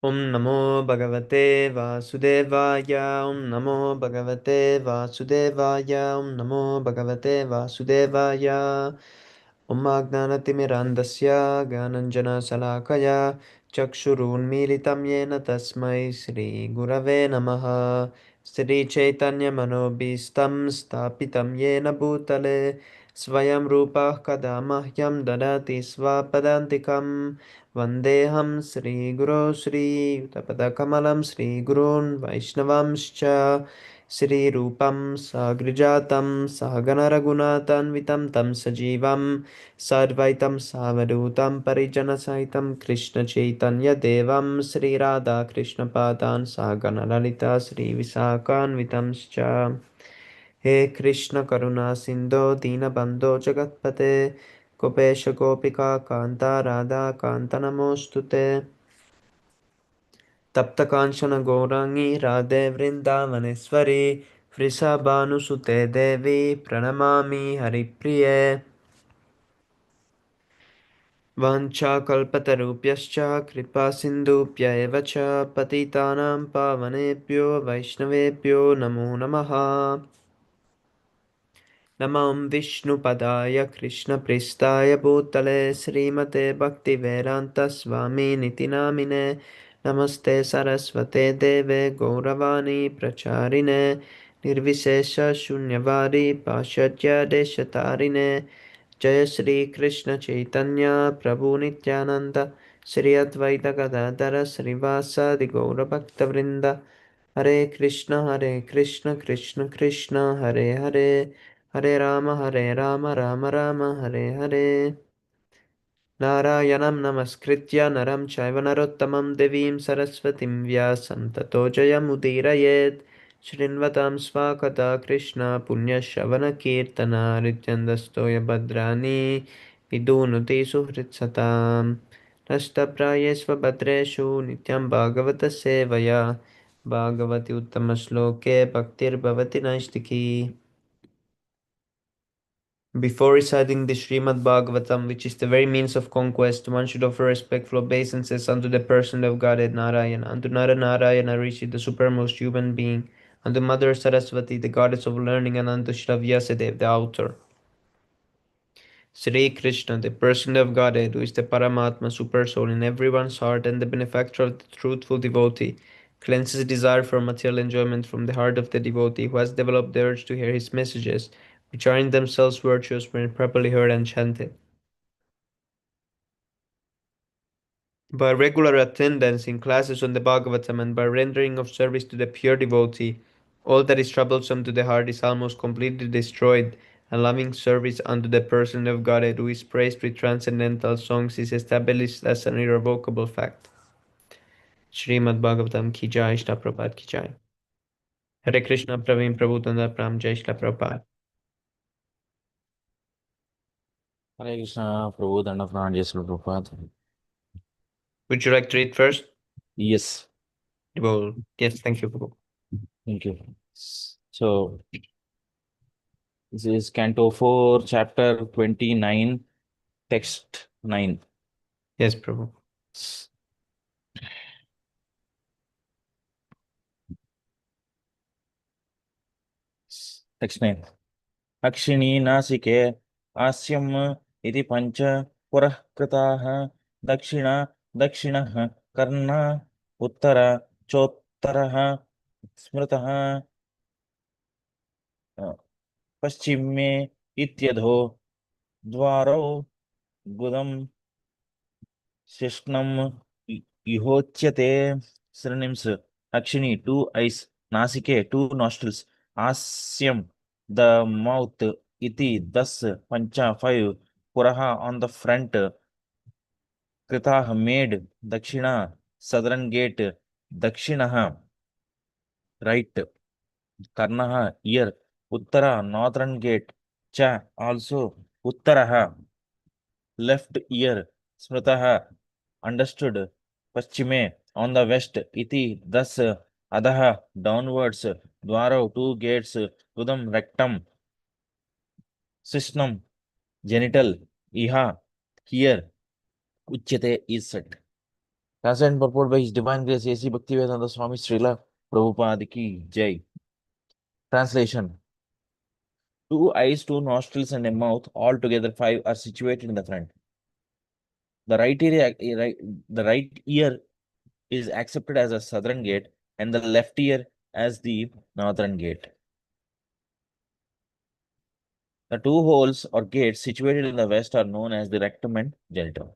Om Namo Bhagavate Vasudevaya. Om Namo Bhagavate Vasudevaya. Om Namo Bhagavate Vasudevaya. Om Agnanatimirandasya Gyananjana Salakaya Chakshurunmilitam Yena Tasmai Shri Gurave Namaha. Shri Chaitanya Manobhistam Stapitam Yena Bhutale Svayam Rupa Kadamahyam Dadati Svapadantikam Vandeham Sri Guru Sri Utapadakamalaam Sri Gurun Vaishnavamscha Sri Rupam Sagrijatam Sahagana Raghunatanvitam Tam Sajivam Sarvaitam Savadutam Parijana Saitam Krishna Chaitanya Devam Sri Radha Krishna Padan Sahagana Lalita Sri Visakanvitamscha He Krishna Karuna Sindho Dinabandho Jagatpate Gopesha Gopika Kanta Radha Kanta Namostute Tapta Kanchana Gaurangi Radhe Vrindavaneshwari Vrisabhanusute Devi Pranamami Haripriye Vanchakalpatarubhyascha Kripa Sindhubhya eva cha Patitanam Pavanebhyo Vaishnavebhyo Namo Namaha Namam Vishnupadaya Krishna Pristaya Bhutale Srimate Bhaktivedanta Swami Niti Namine Namaste Saraswate Deve Gauravani Pracharine Nirvisesha Shunyavadi Pashadya Deshatarine Jaya Sri Krishna Chaitanya Prabhu Nityananda Sri Advaita Gadadhara Srivasadi Gaura Bhakta Vrinda Hare Krishna Krishna Krishna Hare Hare Hare Rama Rama Rama Hare Hare Narayanam Namaskritya Naram Chaiva Narottamam Devim Saraswatim Vyasam Tato Jayamudiraye Shrinvatam Svakata Krishna Punya Shavana Kirtana Rityandastoya Bhadrani Vidunuti Suhritsatam Nashtaprayesva Bhadreshu Nityam Bhagavata Sevaya Bhagavati Uttama Bhaktir Bhavati Naistiki. Before reciting the Śrīmad-Bhāgavatam, which is the very means of conquest, one should offer respectful obeisances unto the person of Godhead Narayana, unto Nara Narayana Rishi, the supremest human being, unto Mother Saraswati, the goddess of learning, and unto Shri Vyasadeva, the author. Sri Krishna, the person of Godhead, who is the Paramatma, super soul in everyone's heart and the benefactor of the truthful devotee, cleanses desire for material enjoyment from the heart of the devotee who has developed the urge to hear his messages, which are in themselves virtuous when properly heard and chanted. By regular attendance in classes on the Bhagavatam and by rendering of service to the pure devotee, all that is troublesome to the heart is almost completely destroyed, and loving service unto the person of Godhead who is praised with transcendental songs is established as an irrevocable fact. Śrīmad-Bhāgavatam ki jai, Shri Prabhupada ki jai. Hare Krishna, Praveen Prabhupada Pram Jai Shri Prabhupada. Hare Krishna, Prabhu Dandapranam Jai Srila Prabhupada. Would you like to read first? Yes, Well, yes, thank you, Prabhu. thank you. So, this is Canto 4, Chapter 29, Text 9. Yes, Prabhu. Text 9. Akshini Nasike Asyam iti pancha purah kritaha dakshina karna uttara chottaraha smritaha paschime ityadho dvaro gudam Shishnam Ihotyate synonyms Akshini, two eyes, Nasike, two nostrils, Asyam, the mouth, Iti, thus, Pancha, five, Puraha, on the front, Kritah, made, Dakshina, southern gate, Dakshinaha, right, Karnaha, ear, Uttara, northern gate, Cha, also, Uttaraha, left ear, Smritaha, understood, Paschime, on the west, iti, thus, adaha, downwards, dwaro, two gates, udam, rectum, sisnam, genital, iha, here, uchyate is set. Translated and purport by His Divine Grace A.C. Bhaktivedanta Swami Srila Prabhupada ki Jai. Translation: two eyes, two nostrils, and a mouth, altogether five, are situated in the front. The the right ear is accepted as a southern gate, and the left ear as the northern gate. The two holes or gates situated in the west are known as the rectum and genitum.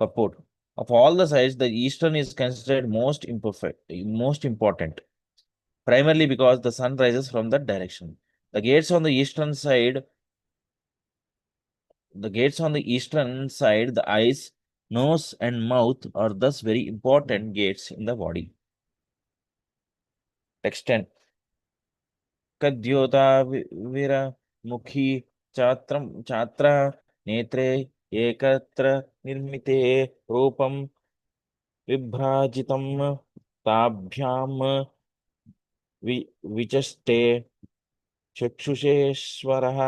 Purport: of all the sides, the eastern is considered most important, primarily because the sun rises from that direction. The gates on the eastern side, the eyes, nose, and mouth are thus very important gates in the body. Text 10. कद्योता वीर मुखी छात्र नेत्रे एकत्र निर्मिते रूपम विभ्राजितं ताभ्याम विचष्टे चक्षुषेश्वरः.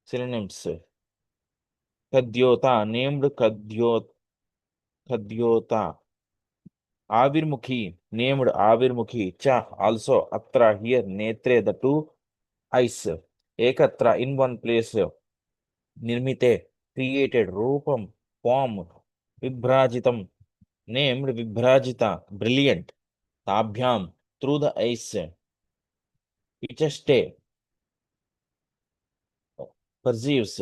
Synonyms: कद्योता, named कद्योता. Avirmukhi, named Avirmukhi. Cha, also Atra, here, Netre, the two eyes. Ekatra, in one place. Nirmite, created. Rupam, form. Vibhrajitam, named Vibhrajita, brilliant. Tabhyam, through the eyes. Ichaste, perceives.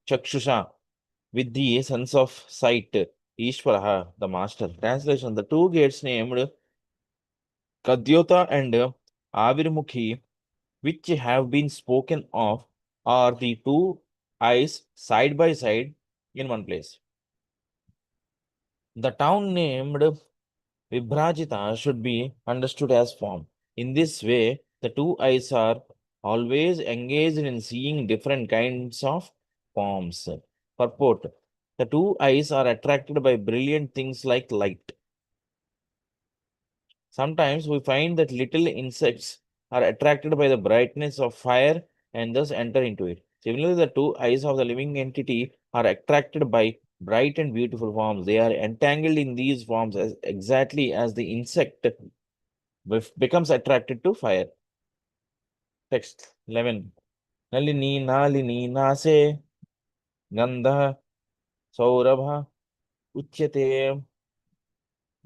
Chakshusha, with the sense of sight. Ishvaraha, the master. Translation: the two gates named Kadyota and Avirmukhi, which have been spoken of, are the two eyes side by side in one place. The town named Vibhrajita should be understood as form. In this way, the two eyes are always engaged in seeing different kinds of forms. Purport: the two eyes are attracted by brilliant things like light. Sometimes we find that little insects are attracted by the brightness of fire and thus enter into it. Similarly, the two eyes of the living entity are attracted by bright and beautiful forms. They are entangled in these forms exactly as the insect becomes attracted to fire. Text 11. Nalini nalini nase gandha saurabha uchyate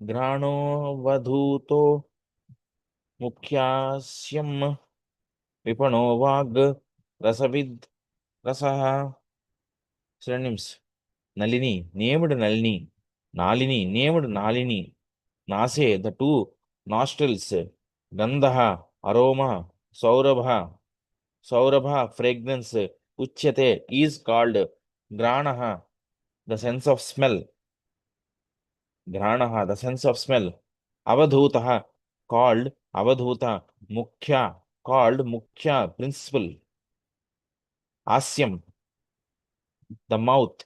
घ्राणो वधूतो मुख्यास्यम विपणो वाग रसविद रसः. Synonyms: Nalini, named Nalini. Nalini, named Nalini. Nase, the two nostrils. Gandha, aroma. Saurabha, fragrance. Uchyate, is called. Granaha, the sense of smell. Granaha, the sense of smell. Avadhutaha, called Avadhuta. Mukhya, called Mukhya, principal. Asyam, the mouth.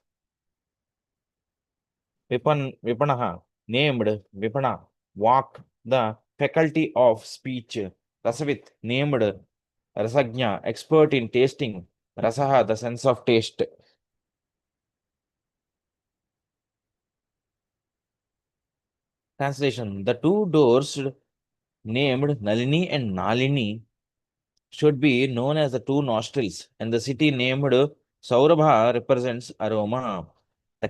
Vipanaha, named Vipana. Vak, the faculty of speech. Rasavit, named Rasagna, expert in tasting. Rasaha, the sense of taste. Translation: the two doors named Nalini and Nalini should be known as the two nostrils, and the city named Saurabha represents aroma. The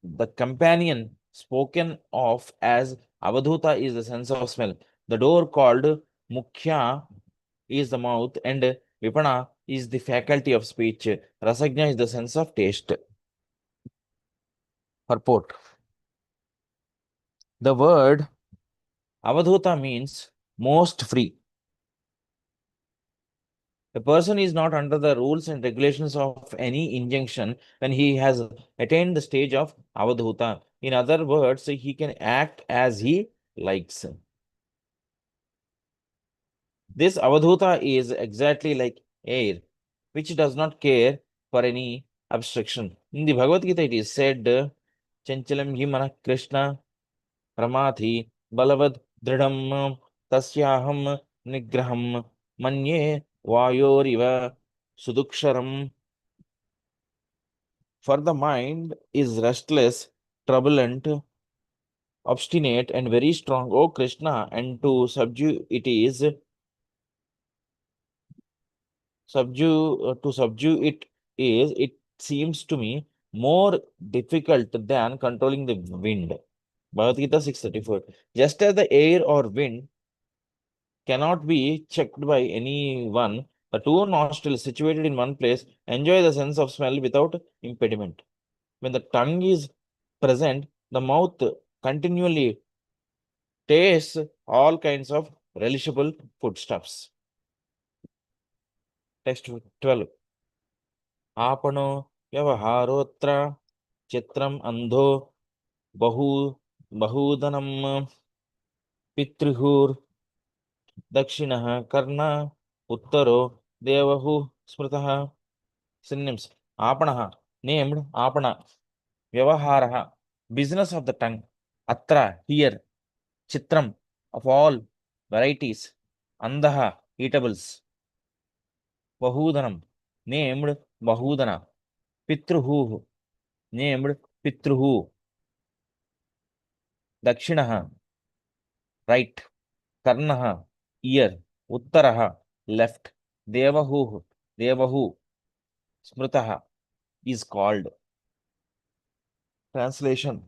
the companion spoken of as Avadhuta is the sense of smell. The door called Mukhya is the mouth, and Vipana is the faculty of speech. Rasagna is the sense of taste. Purport: the word Avadhuta means most free. A person is not under the rules and regulations of any injunction when he has attained the stage of avadhuta. In other words, he can act as he likes. This avadhuta is exactly like air, which does not care for any obstruction. In the Bhagavad Gita, it is said, Chanchalam hi mana Krishna Pramathi Balavad Dridam Tasyaham Nigraham Manye Vayoriva Suduksharam. For the mind is restless turbulent, obstinate, and very strong, O Krishna, and to subdue it is, it seems to me, more difficult than controlling the wind. Bhagavad Gita 6:34. Just as the air or wind cannot be checked by anyone, the two nostrils situated in one place enjoy the sense of smell without impediment. When the tongue is present, the mouth continually tastes all kinds of relishable foodstuffs. Text 12. आपनो व्यवहारोऽत्र चित्रम् अंधो बहु बहुधनम पितृहुर् दक्षिणः कर्ण उत्तरो देवहु स्मृतः. Synonyms. Apanaha, named Apana. Vyavaharaha, business of the tongue. Atra, here. Chitram, of all varieties. Andaha, eatables. Bahudhanam, named Bahudhana. Pitruhu, named Pitruhu. Dakshinaha, right. Karnaha, ear. Uttaraha, left. Devahu, Devahu. Smritaha, is called. Translation.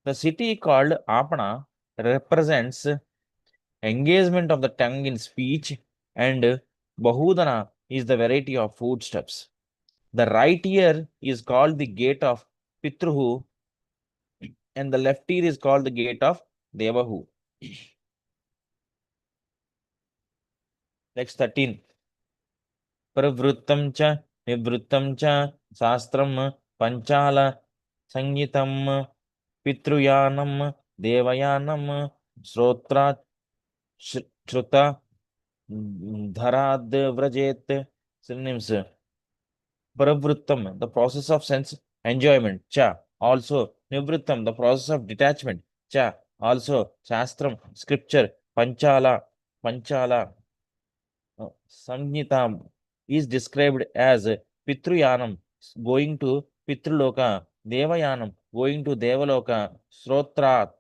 The city called Apana represents engagement of the tongue in speech, and Bahudana is the variety of foodstuffs. The right ear is called the gate of Pitruhu, and the left ear is called the gate of Devahu. Next 13. Pravrittam cha nivrittam cha sastram panchala sangitam pitruyanam devayanam srotra shruta dharad vrajet. Synonyms. Paravrittam, the process of sense enjoyment. Cha, also. Nivrittam, the process of detachment. Cha, also. Shastram, scripture. Panchala, Panchala. Samhitam is described as Pitruyanam, going to Pitruloka. Devayanam, going to Devaloka. Srotrat,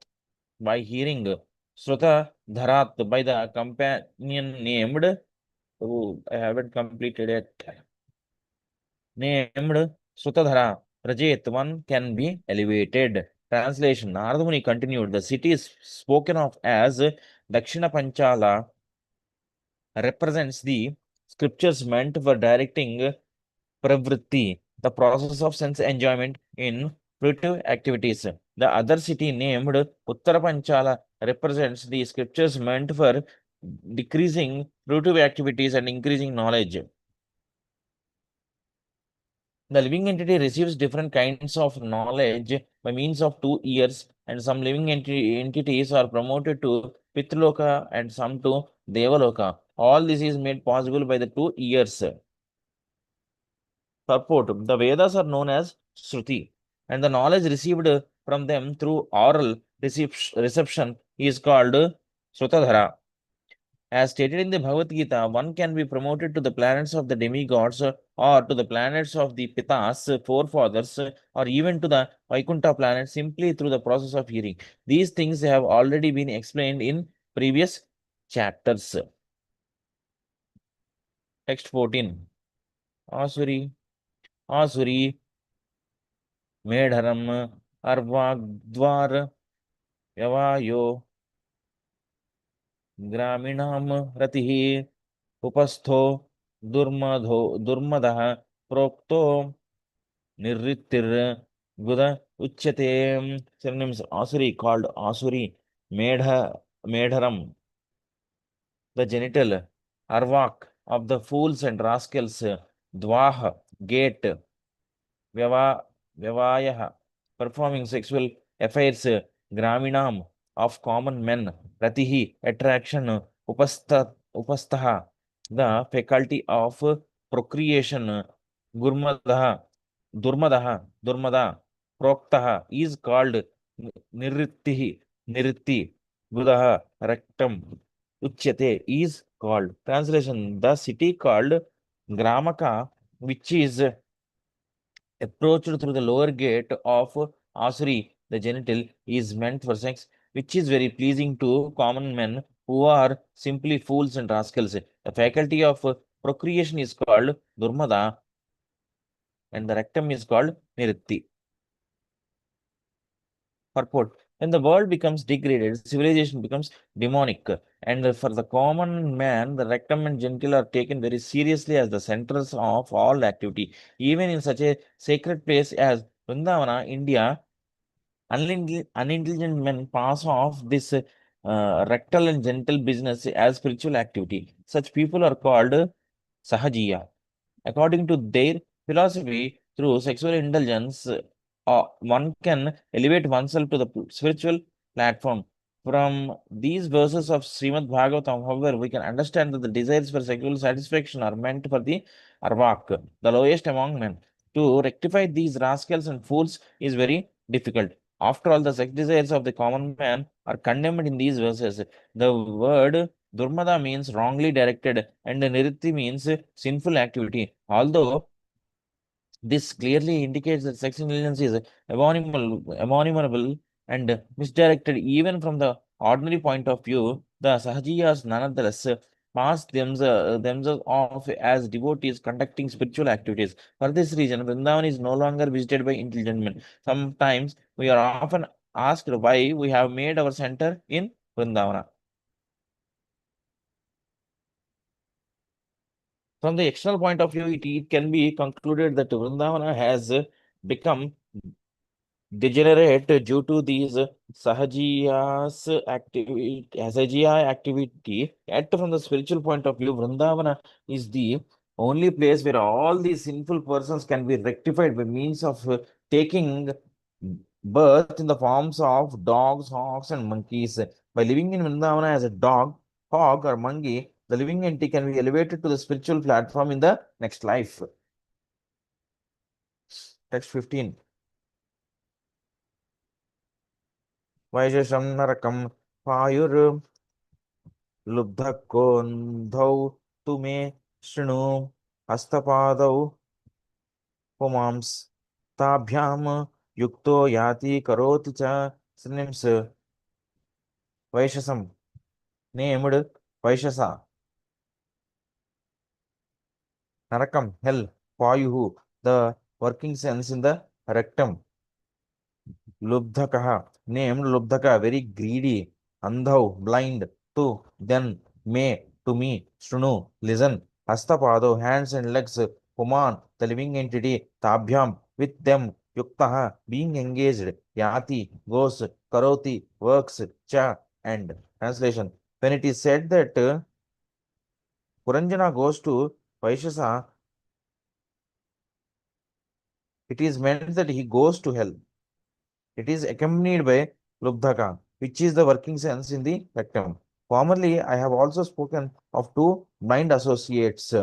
by hearing. Sruta Dharat, by the companion named. Oh, I haven't completed it. Named Sutadhara. Rajat, one can be elevated. Translation. Narada Muni continued. The city is spoken of as Dakshina Panchala represents the scriptures meant for directing pravritti, the process of sense enjoyment in fruitive activities. The other city named Uttara Panchala represents the scriptures meant for decreasing fruitive activities and increasing knowledge. The living entity receives different kinds of knowledge by means of two ears, and some living entities are promoted to Pitloka and some to Devaloka. All this is made possible by the two ears. Purport. The Vedas are known as Shruti, and the knowledge received from them through oral reception is called Srutadhara. As stated in the Bhagavad Gita, one can be promoted to the planets of the demigods or to the planets of the Pitas, forefathers, or even to the Vaikuntha planet simply through the process of hearing. These things have already been explained in previous chapters. Text 14. Asuri, Asuri, Medharam, Arvagdvar, Yavayo, Graminam, Ratihi, Upastho, Durmadha, Prokto, Nirritir, Guda, Uchyate. Synonyms. Asuri, called Asuri, Medharam, the genital, Arvak, of the fools and rascals, Dwah, gate, Vyava, Vyavayah, performing sexual affairs, Graminam, of common men, Ratihi, attraction, Upastaha, the faculty of procreation, Gurmadaha, Durmada, Proktaha, is called Nirrittihi, Niritti, Gudaha, rectum. Uchyate is called. Translation: the city called Gramaka, which is approached through the lower gate of Asuri, the genital, is meant for sex, which is very pleasing to common men who are simply fools and rascals. The faculty of procreation is called Durmada, and the rectum is called Niritti. Purport: when the world becomes degraded, civilization becomes demonic. And for the common man, the rectum and genital are taken very seriously as the centers of all activity. Even in such a sacred place as Vrindavana, India, unintelligent men pass off this rectal and genital business as spiritual activity. Such people are called Sahajiya. According to their philosophy, through sexual indulgence, one can elevate oneself to the spiritual platform. From these verses of Śrīmad-Bhāgavatam, however, we can understand that the desires for sexual satisfaction are meant for the Arvak, the lowest among men. To rectify these rascals and fools is very difficult. After all, the sex desires of the common man are condemned in these verses. The word Durmada means wrongly directed, and Niritti means sinful activity. Although this clearly indicates that sex intelligence is abominable and misdirected even from the ordinary point of view. The Sahajiyas nonetheless pass themselves off as devotees conducting spiritual activities. For this reason, Vrindavan is no longer visited by intelligent men. Sometimes we are often asked why we have made our center in Vrindavana. From the external point of view, it can be concluded that Vrindavana has become degenerate due to these Sahajiya activity. Yet, from the spiritual point of view, Vrindavana is the only place where all these sinful persons can be rectified by means of taking birth in the forms of dogs, hawks, and monkeys. By living in Vrindavana as a dog, hog, or monkey, the living entity can be elevated to the spiritual platform in the next life. Text 15. Vaishesham narakam payur लुब्धकोन्धौ तु मे शृणु हस्तपादौ पुमांस ताभ्याम युक्तो याति करोति च synonyms vaishasam named vaishasa narakam hell payuhu the working sense in the rectum lubdhakah named lubdhaka very greedy andhau blind to then may to me shrunu listen hastapado hands and legs puman the living entity tabhyam with them yuktaha being engaged yati goes karoti works cha and translation when it is said that Puranjana goes to Vaishasa, it is meant that he goes to hell. It is accompanied by Lubdhaka, which is the working sense in the rectum. Formerly, I have also spoken of two blind associates.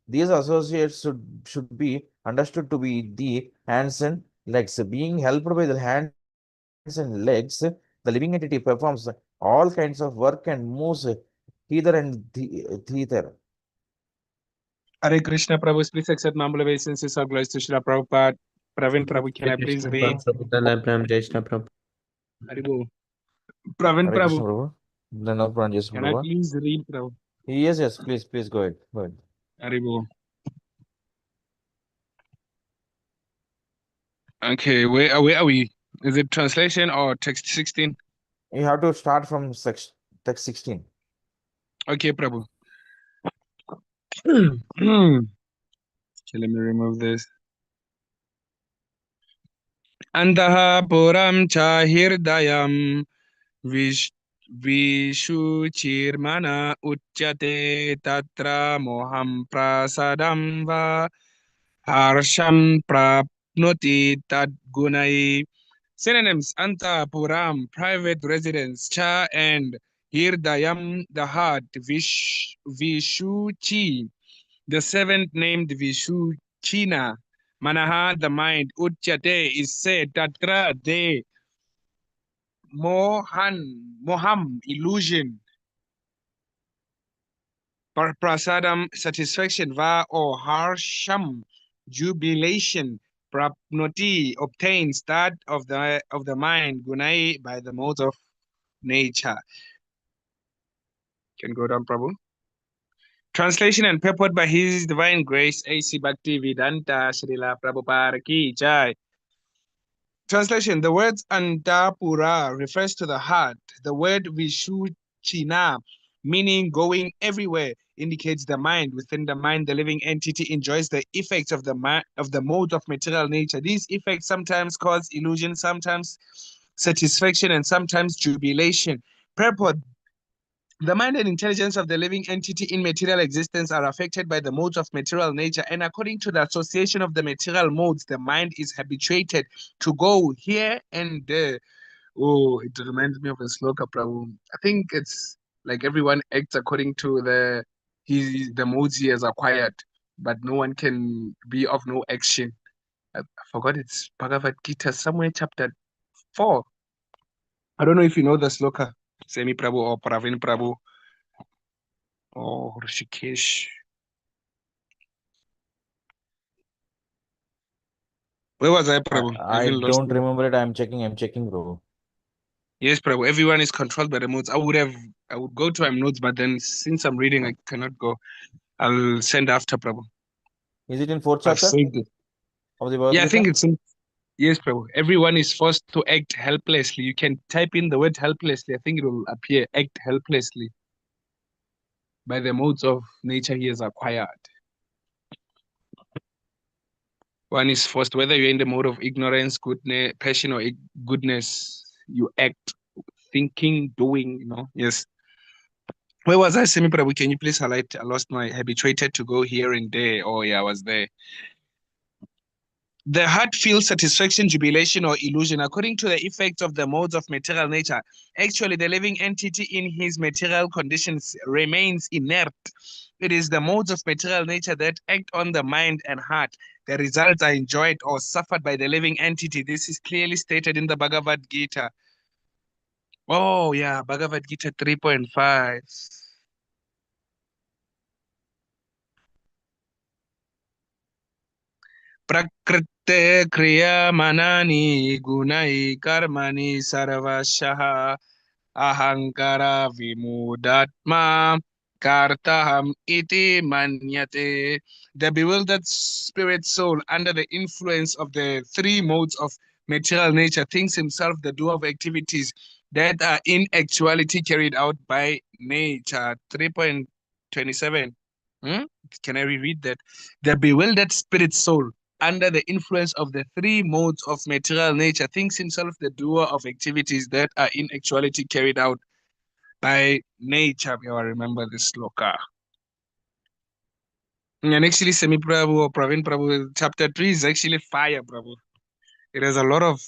These associates should be understood to be the hands and legs. Being helped by the hands and legs, the living entity performs all kinds of work and moves hither and thither. Hare Krishna Prabhu, please accept my humble obeisances. All glories to Srila Prabhupada. Pravin Prabhu, can Hare I please Krishna, read? Prabhu, Dhanai Pram, Jai Krishna, Prabhu. Haribo. Pravin Hare Krishna Prabhu, Prabhu. Then I'll can I please read, Prabhu? Yes, please go ahead. Go ahead. Haribo. Okay, where are we? Is it translation or text 16? You have to start from text 16. Okay, Prabhu. Okay, let me remove this. Antaha puram cha hirdayam vish vishuchirmana uchyate tatra moham prasadam va harsham prapnoti tadgunai. Synonyms: Anta Puram, private residence; Cha and Hirdayam, the heart; Vishuchi, the seventh named Vishuchina; Manaha, the mind; Uchyate is said; Tatra, they; Moham, illusion; Prasadam, satisfaction, va or harsham, jubilation, prapnoti, obtains that of the mind, gunai, by the modes of nature. Can go down, Prabhu. Translation and purport by His Divine Grace, A.C. Bhaktivedanta Srila Prabhupada Ki Jai. Translation: the word Antapura refers to the heart. The word Vishuchina, meaning going everywhere, indicates the mind. Within the mind, the living entity enjoys the effects of the mode of material nature. These effects sometimes cause illusion, sometimes satisfaction, and sometimes jubilation. Purport: the mind and intelligence of the living entity in material existence are affected by the modes of material nature, and according to the association of the material modes, the mind is habituated to go here and there. Oh, it reminds me of a sloka, Prabhu. I think it's like everyone acts according to the modes he has acquired, but no one can be of no action. I forgot, it's Bhagavad Gita, somewhere chapter 4. I don't know if you know the sloka, Semi Prabhu or Pravin Prabhu. Oh, Rishikesh. Where was I, Prabhu? I I even lost don't it. remember it. I'm checking, bro. Yes, Prabhu. Everyone is controlled by the modes. I would go to my notes, but then since I'm reading, I cannot go. I'll send after, Prabhu. Is it in fourth I've chapter saved it. of the Bhagavad Yeah, I think Gita? it's in. Yes, Prabhu. Everyone is forced to act helplessly. You can type in the word helplessly. I think it will appear. Act helplessly by the modes of nature he has acquired. One is forced, whether you're in the mode of ignorance, goodness, passion, or goodness, you act, thinking, doing, Yes. Where was I, Semi Prabhu? Can you please highlight? I lost my habituated to go here and there. Oh, yeah, I was there. The heart feels satisfaction, jubilation, or illusion according to the effects of the modes of material nature. Actually, the living entity in his material conditions remains inert. It is the modes of material nature that act on the mind and heart. The results are enjoyed or suffered by the living entity. This is clearly stated in the Bhagavad Gita. Oh, yeah, Bhagavad Gita 3.5. Prakrite kriyamanani gunai karmani sarvashaha ahankara vimudatma kartaham iti manyate. The bewildered spirit soul, under the influence of the three modes of material nature, thinks himself the doer of activities that are in actuality carried out by nature. 3.27. Hmm? Can I reread that? The bewildered spirit soul, under the influence of the three modes of material nature, thinks himself the doer of activities that are in actuality carried out by nature. I remember this sloka. And actually, Semi Prabhu or Pravin Prabhu, chapter 3 is actually fire, Prabhu. It has a lot of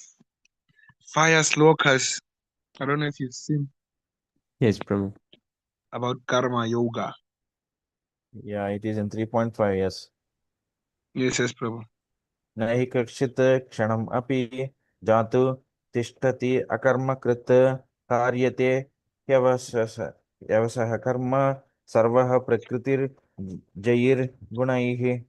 fire slokas. I don't know if you've seen Yes, Prabhu. about karma yoga. Yeah, it is in 3.5. Yes. Yes, Prabhu. Nahi kakshit kshanam api jatu tishtati akarmakrit karyate yavasah karma sarvah prakritir jayir gunaihi.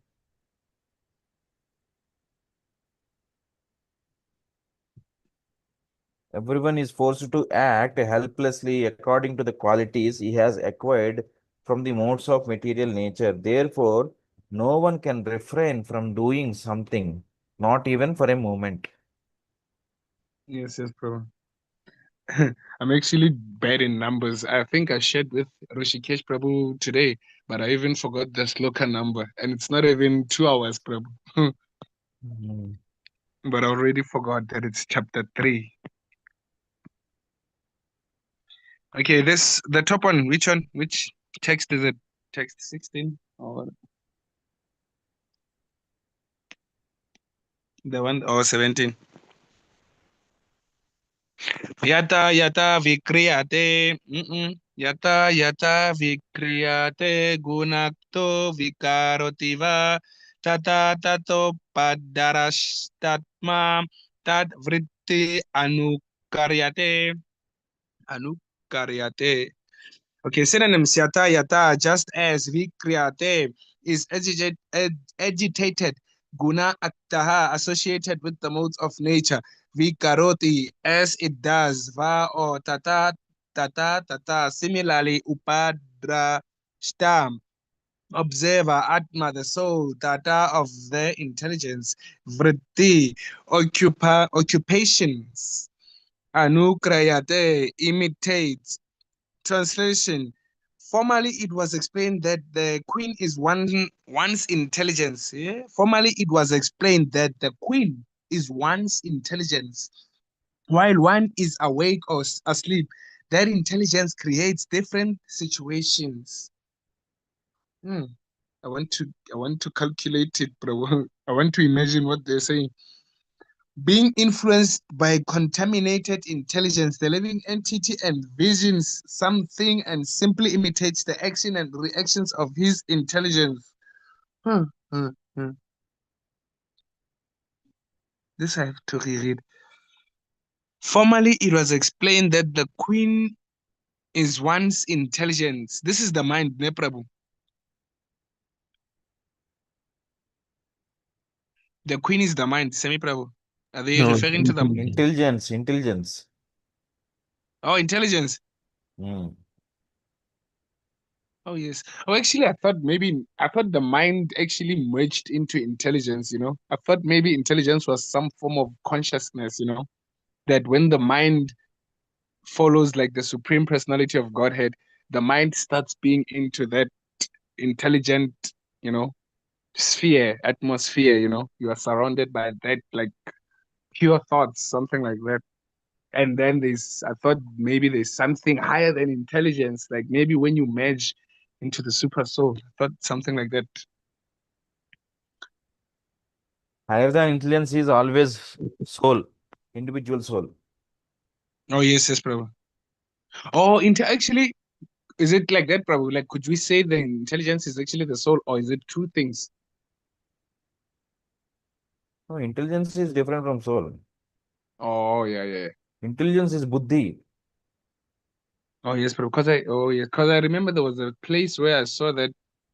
Everyone is forced to act helplessly according to the qualities he has acquired from the modes of material nature. Therefore, no one can refrain from doing something, not even for a moment. Yes, Prabhu. I'm actually bad in numbers. I think I shared with Rishikesh Prabhu today, but I even forgot the sloka number. And it's not even 2 hours, Prabhu. Mhm. But I already forgot that it's chapter 3. Okay, the top one. Which one? Which text is it? Text 16 or the one or 17? Yata yata vikriyate. Yata yata vikriyate gunakto vikarotiva tata tato padarashtatma tad vritti anukaryate. Anukaryate. Okay, synonyms yata yata, just as vikriyate is agitated, guna aktaha, associated with the modes of nature, vikaroti, as it does, va or tata tata. Similarly, upadra shtam, observer, atma, the soul, tata of the intelligence, vritti, occupations, anukrayate, imitates. Translation. Formerly, it was explained that the queen is one's intelligence. Yeah? Formerly, it was explained that the queen is one's intelligence. While one is awake or asleep, that intelligence creates different situations. Hmm. I want to calculate it, bro. I want to imagine what they're saying. Being influenced by contaminated intelligence, the living entity envisions something and simply imitates the action and reactions of his intelligence. Hmm, hmm, hmm. This I have to reread. Formerly, it was explained that the queen is one's intelligence. This is the mind, ne Prabhu? The queen is the mind, Semi Prabhu. Are they No, referring to the mind? Intelligence. Oh, intelligence. Hmm. Oh yes. Oh, actually, I thought the mind actually merged into intelligence. I thought maybe intelligence was some form of consciousness. That when the mind follows like the supreme personality of Godhead, the mind starts being into that intelligent, you know, sphere, atmosphere. You are surrounded by that like pure thoughts, something like that. And then I thought maybe there's something higher than intelligence, like maybe when you merge into the super soul. I thought something like that. Higher than intelligence is always soul, individual soul. Oh yes, yes, Prabhu. Actually, is it like that, Prabhu? Like, could we say the intelligence is actually the soul, or is it two things? No, intelligence is different from soul. Oh yeah, yeah, yeah. Intelligence is buddhi. Oh yes, Prabhu. Because I remember there was a place where I saw that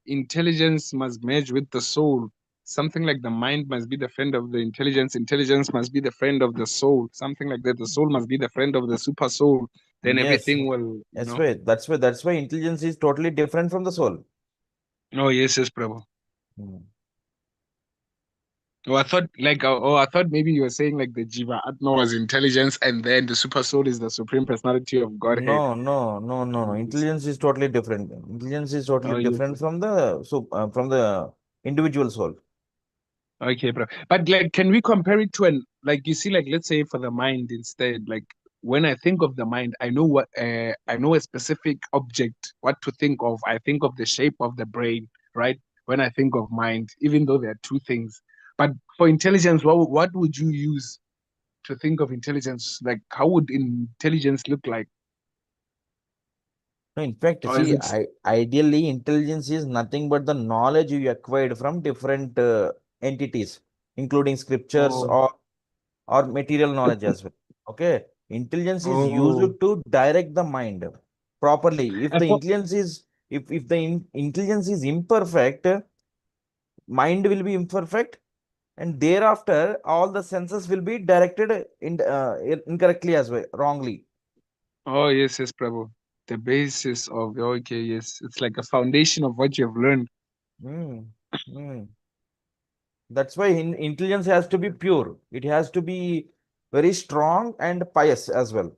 intelligence must merge with the soul. Something like the mind must be the friend of the intelligence. Intelligence must be the friend of the soul. Something like that. The soul must be the friend of the super soul. Then Yes, everything will, that's why intelligence is totally different from the soul. Oh yes, yes, Prabhu. Hmm. I thought maybe you were saying like the Jiva Atma was intelligence, and then the super soul is the supreme personality of Godhead. No. Yes. Intelligence is totally different. Intelligence is totally Oh yes. different from the individual soul. Okay, bro. But like, can we compare it to an like you see, like let's say for the mind instead, like when I think of the mind, I know a specific object, what to think of. I think of the shape of the brain, right? When I think of mind, even though there are two things. But for intelligence, what would you use to think of intelligence? Like, how would intelligence look like? No, in fact, Or is see, it? ideally, intelligence is nothing but the knowledge you acquired from different entities, including scriptures Oh, or material knowledge as well. Okay, intelligence is used oh. to direct the mind properly. If I the thought, intelligence is if the intelligence is imperfect, mind will be imperfect, and thereafter all the senses will be directed incorrectly as well, wrongly. oh yes, yes, Prabhu. The basis of okay, yes, it's like a foundation of what you've learned. Hmm. Hmm. That's why intelligence has to be pure. It has to be very strong and pious as well.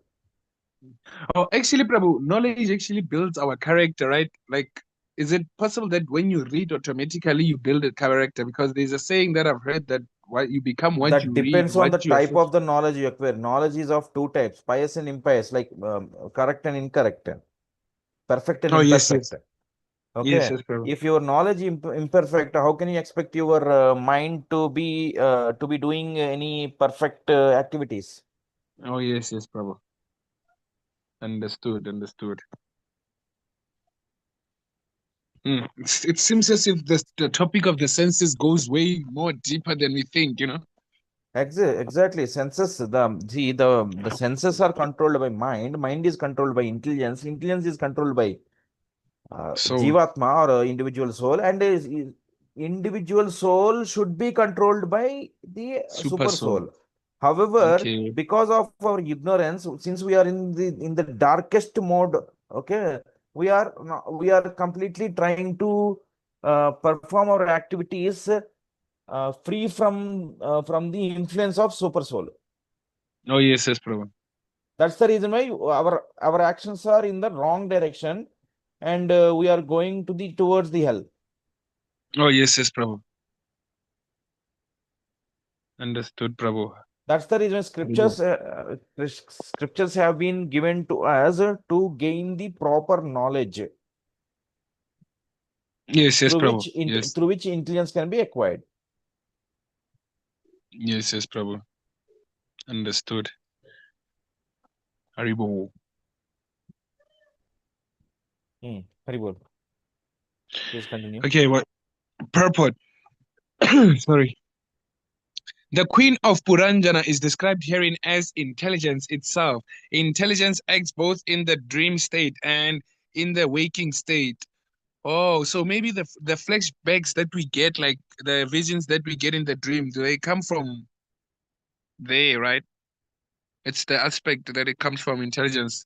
Oh, actually, Prabhu, knowledge actually builds our character, right? Like, is it possible that when you read automatically you build a character? Because there's a saying that I've heard that what you become what That you read, depends on what the you type associate. of the knowledge you acquire. Knowledge is of two types, pious and impious, like correct and incorrect, perfect and Oh, yes, yes. imperfect. Yes, Okay. yes, Prabhu. If your knowledge imperfect, how can you expect your mind to be doing any perfect activities? Oh, yes, yes, Prabhu. Understood, understood. It seems as if the topic of the senses goes way more deeper than we think. Exactly. Senses, the senses are controlled by mind. Mind is controlled by intelligence. Intelligence is controlled by Soul. Jivatma or individual soul, and individual soul should be controlled by the Super super soul. soul. However, Okay. because of our ignorance, since we are in the darkest mode, okay, we are completely trying to perform our activities free from the influence of super soul. Oh, yes, yes, Prabhu. That's the reason why our actions are in the wrong direction, and we are going to the towards the hell. Oh, yes, yes, Prabhu. Understood, Prabhu. That's the reason Prabhu. scriptures have been given to us to gain the proper knowledge Yes, yes, through Prabhu. Yes. through which intelligence can be acquired. Yes, yes, Prabhu. Understood. Haribo. Very good. Please continue. Okay, what purport? Sorry. The queen of Puranjana is described herein as intelligence itself. Intelligence acts both in the dream state and in the waking state. Oh, so maybe the flashbacks that we get, like the visions that we get in the dream, do they come from there, right? It's the aspect that it comes from intelligence.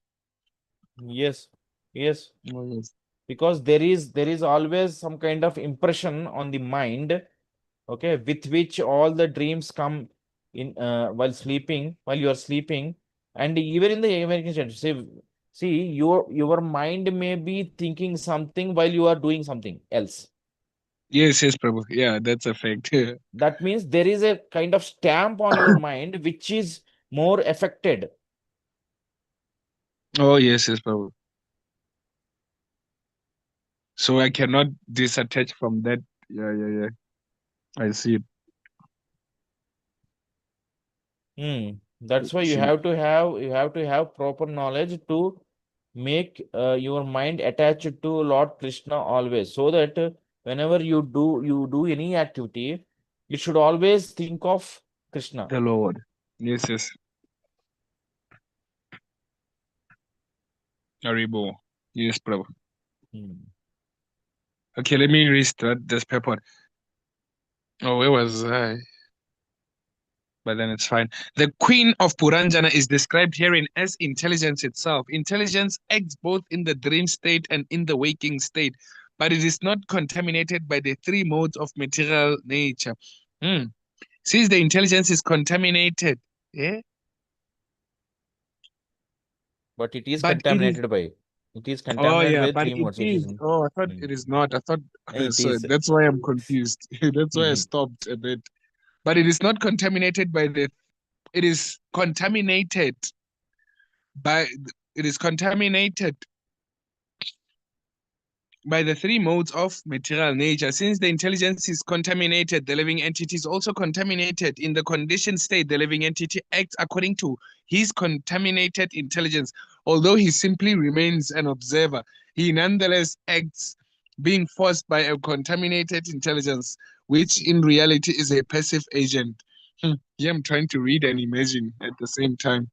Yes, yes, Oh, yes. because there is always some kind of impression on the mind, okay, with which all the dreams come in while you are sleeping, and even in the American state. See, your mind may be thinking something while you are doing something else. Yes, yes, Prabhu. Yeah, that's a fact. That means there is a kind of stamp on your mind which is more affected. Oh, yes, yes, Prabhu. So I cannot disattach from that. Yeah, yeah, yeah. I see it. That's why I see it. you have to have proper knowledge to make your mind attached to Lord Krishna always, so that whenever you do any activity, you should always think of Krishna. The Lord. Yes, yes. Haribo. Yes, Prabhu. Hmm. Okay, let me restart this paper. Oh, where was I? But then it's fine. The queen of Puranjana is described herein as intelligence itself. Intelligence acts both in the dream state and in the waking state, but it is not contaminated by the three modes of material nature. Hmm. Since the intelligence is contaminated, yeah, But but it is. it is Oh contaminated yeah, by but three it modes. It is is. Oh, I thought hmm. it is not. I thought It so. is. That's why I'm confused. That's why I stopped a bit. But it is not contaminated by the. It is contaminated by. It is contaminated by the three modes of material nature. Since the intelligence is contaminated, the living entity is also contaminated. In the conditioned state, the living entity acts according to his contaminated intelligence. Although he simply remains an observer, he nonetheless acts being forced by a contaminated intelligence, which in reality is a passive agent. Yeah, I'm trying to read and imagine at the same time.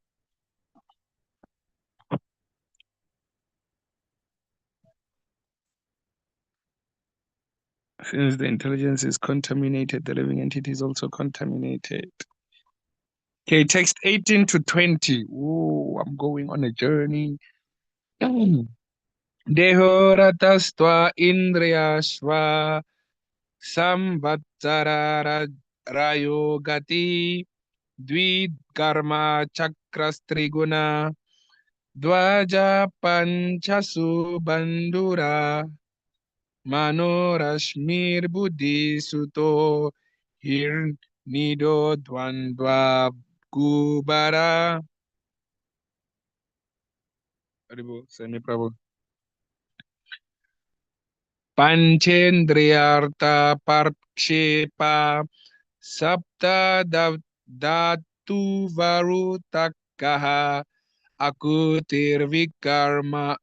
Since the intelligence is contaminated, the living entity is also contaminated. Okay, text 18 to 20. Ooh, I'm going on a journey. Dehoratastva indriyashva samvatsara rayogati dvid karma chakrastriguna dvaja panchasu bandura manorashmir buddhi suto hir nido dvandva gubara. Haribo, Semi Prabhu. Panchendriyartha parkshepa sapta datu varutakaha akutir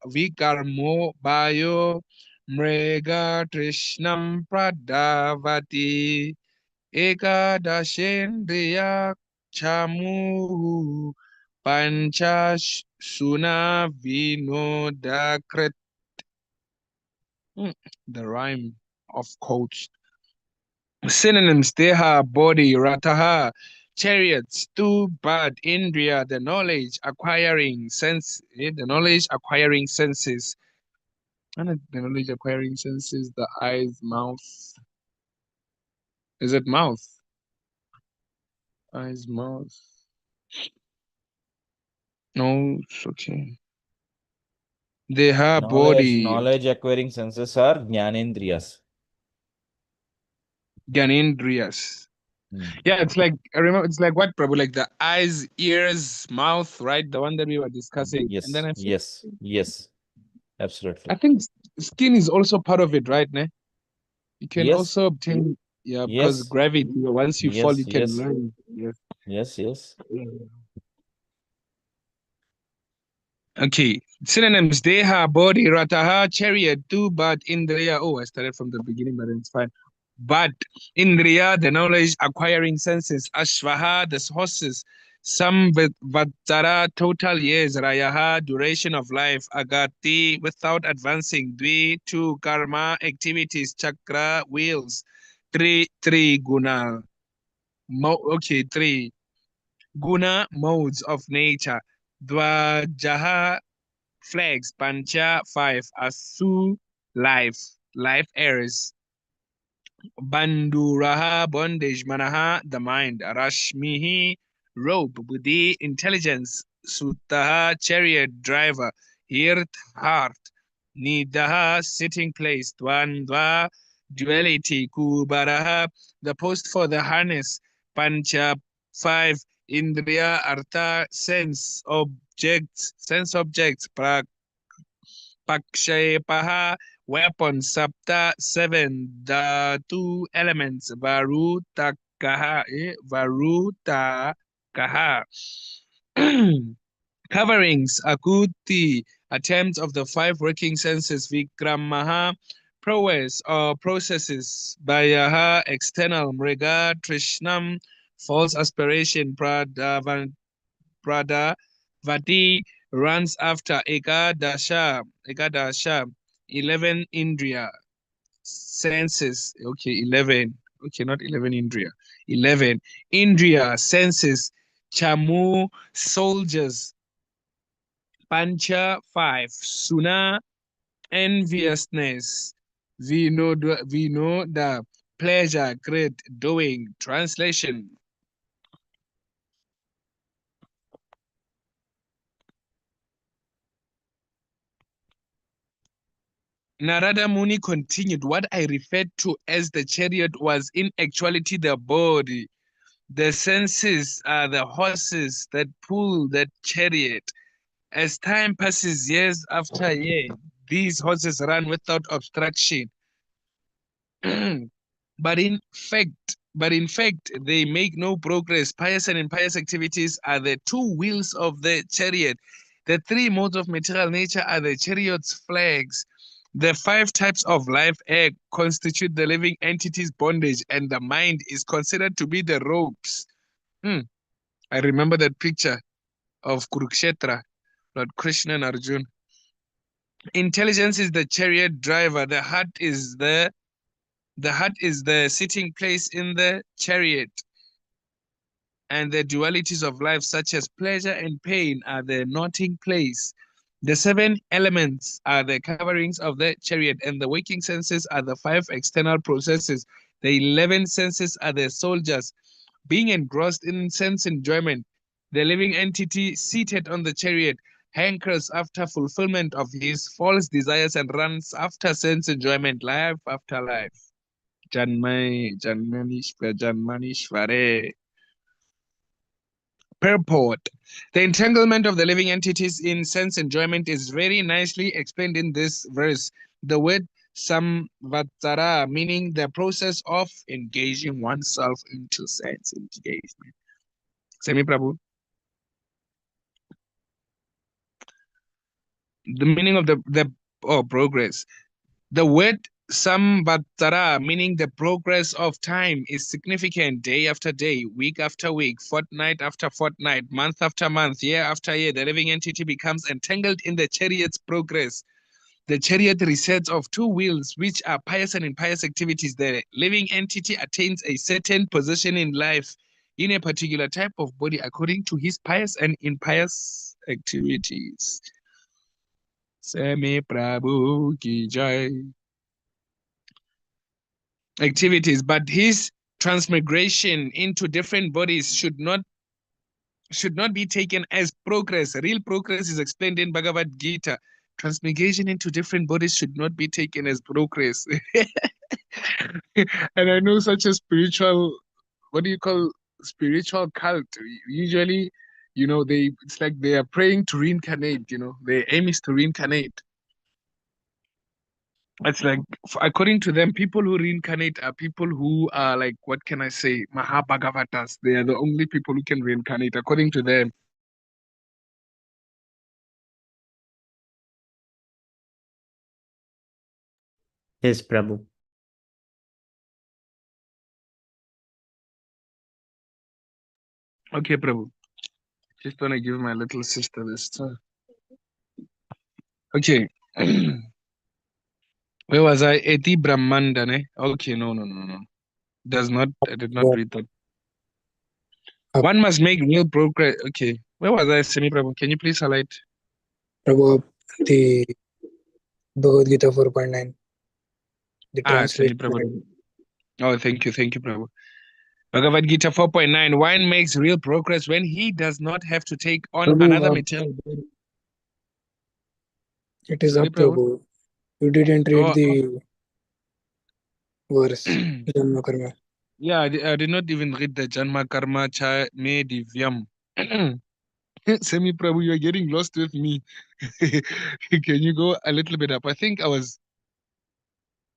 vikarmo bayo mrega trishnam pradavati ekadashendriya chamu pancha suna vinodakrit. The rhyme of coach. Synonyms: deha, body, rataha, chariots, stu, bad, indriya, the knowledge acquiring sense, the knowledge acquiring senses. And the knowledge acquiring senses, the eyes, mouth. Is it mouth? Eyes, mouth. No, it's okay. Deha, body, Knowledge acquiring senses are jnanendriyas. Gyanendriyas. Yeah, it's like I remember. It's like what, Prabhu? Like the eyes, ears, mouth, right? The one that we were discussing. And then Yes, yes, I absolutely. think skin is also part of it, right? Ne? You can Yes, also obtain, yeah, because yes, gravity. Once you fall, yes, you can yes, learn. Yes. yes. Okay. Synonyms: deha, body, rataha, chariot, tu, but, indriya. Oh, I started from the beginning, but it's fine. But, indriya, the knowledge acquiring senses. Ashvaha, the horses. Samvatsara, total years. Rayaha, duration of life. Agati, without advancing. Dvi, two, karma, activities. Chakra, wheels. Three, guna. Okay, three. Guna, modes of nature. Dvajaha, flags. Pancha, five. Asu, life errors. Banduraha, bondage. Manaha, the mind. Rashmihi, rope. Buddhi, intelligence. Sutaha, chariot, driver. Hirt, heart. Nidaha, sitting place. Dvandva, duality. Kubaraha, the post for the harness. Pancha, five. Indriya, artha, sense objects. Pakshapaha, weapon. Sapta, seven. The two elements. Varutakaha. Coverings. Akuti, attempts of the five working senses. Vikramaha, prowess or processes. Bayaha, external. Mriga, Trishnam, false aspiration. Prada Vati, runs after. Ekadasha, 11 Indriya, senses. Okay, 11. Okay, not 11 Indriya. 11 Indriya, senses. Chamu, soldiers. Pancha, 5. Suna, enviousness. We know the pleasure, great doing. Translation: Narada Muni continued, what I referred to as the chariot was in actuality the body. The senses are the horses that pull that chariot. As time passes, years after year, these horses run without obstruction. But in fact, they make no progress. Pious and impious activities are the two wheels of the chariot. The three modes of material nature are the chariot's flags. The five types of life air constitute the living entity's bondage, and the mind is considered to be the ropes. I remember that picture of Kurukshetra, Lord Krishna and Arjun. Intelligence is the chariot driver. The heart is the sitting place in the chariot, and the dualities of life, such as pleasure and pain, are the knotting place. The seven elements are the coverings of the chariot, and the waking senses are the five external processes. The 11 senses are the soldiers. Being engrossed in sense enjoyment, the living entity seated on the chariot hankers after fulfillment of his false desires and runs after sense enjoyment, life after life. Janmanishvare. Purport. The entanglement of the living entities in sense enjoyment is very nicely explained in this verse. The word samvatsara, meaning the process of engaging oneself into sense engagement. Semi Prabhu. The meaning of the progress. The word samvatsara, meaning the progress of time, is significant day after day, week after week, fortnight after fortnight, month after month, year after year. The living entity becomes entangled in the chariot's progress. the chariotry sets of two wheels, which are pious and impious activities. The living entity attains a certain position in life in a particular type of body according to his pious and impious activities. Semi Prabhu ki jai. Activities, but his transmigration into different bodies should not be taken as progress. Real progress is explained in Bhagavad Gita. Transmigration into different bodies should not be taken as progress. And I know such a spiritual, what do you call spiritual cult? Usually, it's like they are praying to reincarnate, their aim is to reincarnate. It's like, according to them, people who reincarnate are people who are like, what can I say, Mahabhagavatas. They are the only people who can reincarnate, according to them. Yes, Prabhu. Okay, Prabhu. Just want to give my little sister this. Okay. Where was I? Eti Brahmandane. Okay, no. Does not, I did not read that. One must make real progress. Okay. Where was I, Semi Prabhu? Can you please highlight? Prabhu, the Bhagavad Gita 4.9. The translation. Semi Prabhu. Oh, thank you, Prabhu. Bhagavad Gita 4.9. One makes real progress when he does not have to take on Prabhu, another material body. It is Sorry, up, Prabhu. You didn't read the verse. Janma Karma. Yeah, I did not even read the Janma Karma Cha Me Divyam. Semi Prabhu, you're getting lost with me. Can you go a little bit up? I think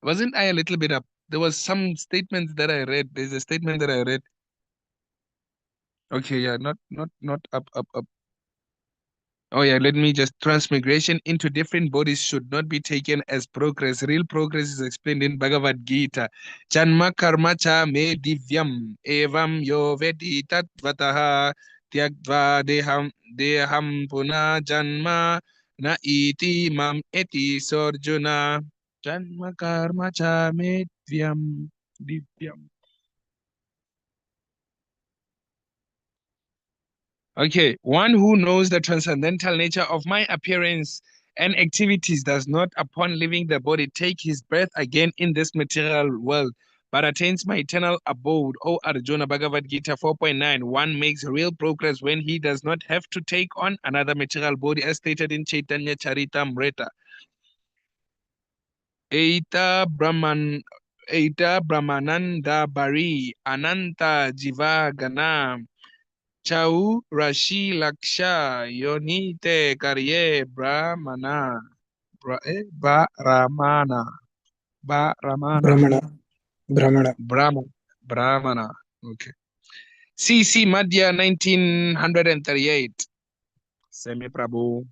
wasn't I a little bit up? There was some statements that I read. There's a statement that I read. Okay, yeah, not up. Oh yeah, let me just transmigration into different bodies should not be taken as progress. Real progress is explained in Bhagavad Gita. Janma karma cha me divyam evam yo vedi tatvataha tyagva deham puna janma na iti mam eti sorjuna. Janma karma cha me divyam. Okay, one who knows the transcendental nature of my appearance and activities does not, upon leaving the body, take his breath again in this material world, but attains my eternal abode. O Arjuna, Bhagavad Gita 4.9. One makes real progress when he does not have to take on another material body, as stated in Chaitanya Charitamrita. Eita Brahmananda Bari Ananta Jiva Ganam Chau Rashi Laksha Yonite Karye Brahmana Brahmana Brahmana. Okay. CC Madhya 1938. Semi Prabhu.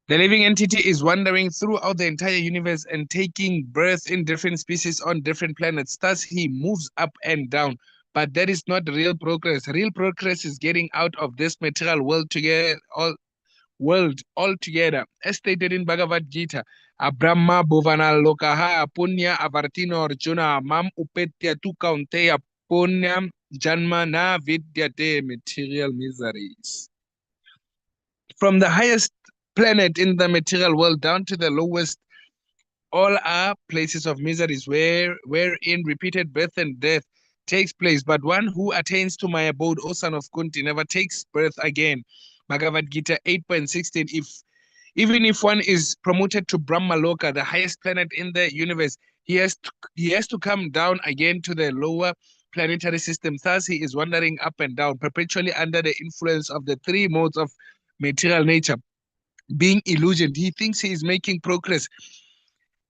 The living entity is wandering throughout the entire universe and taking birth in different species on different planets. Thus, he moves up and down. But that is not real progress. Real progress is getting out of this material world altogether. As stated in Bhagavad Gita, Abrahma Bhuvana Lokaha Punya Avartino Arjuna Mam Upetya Tu Kaunteya Punyam Janma Na Vidyate material miseries. From the highest planet in the material world down to the lowest, all are places of miseries wherein repeated birth and death takes place. But one who attains to my abode, O son of Kunti, never takes birth again. Bhagavad Gita 8.16. Even if one is promoted to Brahma Loka, the highest planet in the universe, he has to come down again to the lower planetary system. Thus, he is wandering up and down, perpetually under the influence of the three modes of material nature. Being illusioned, he thinks he is making progress.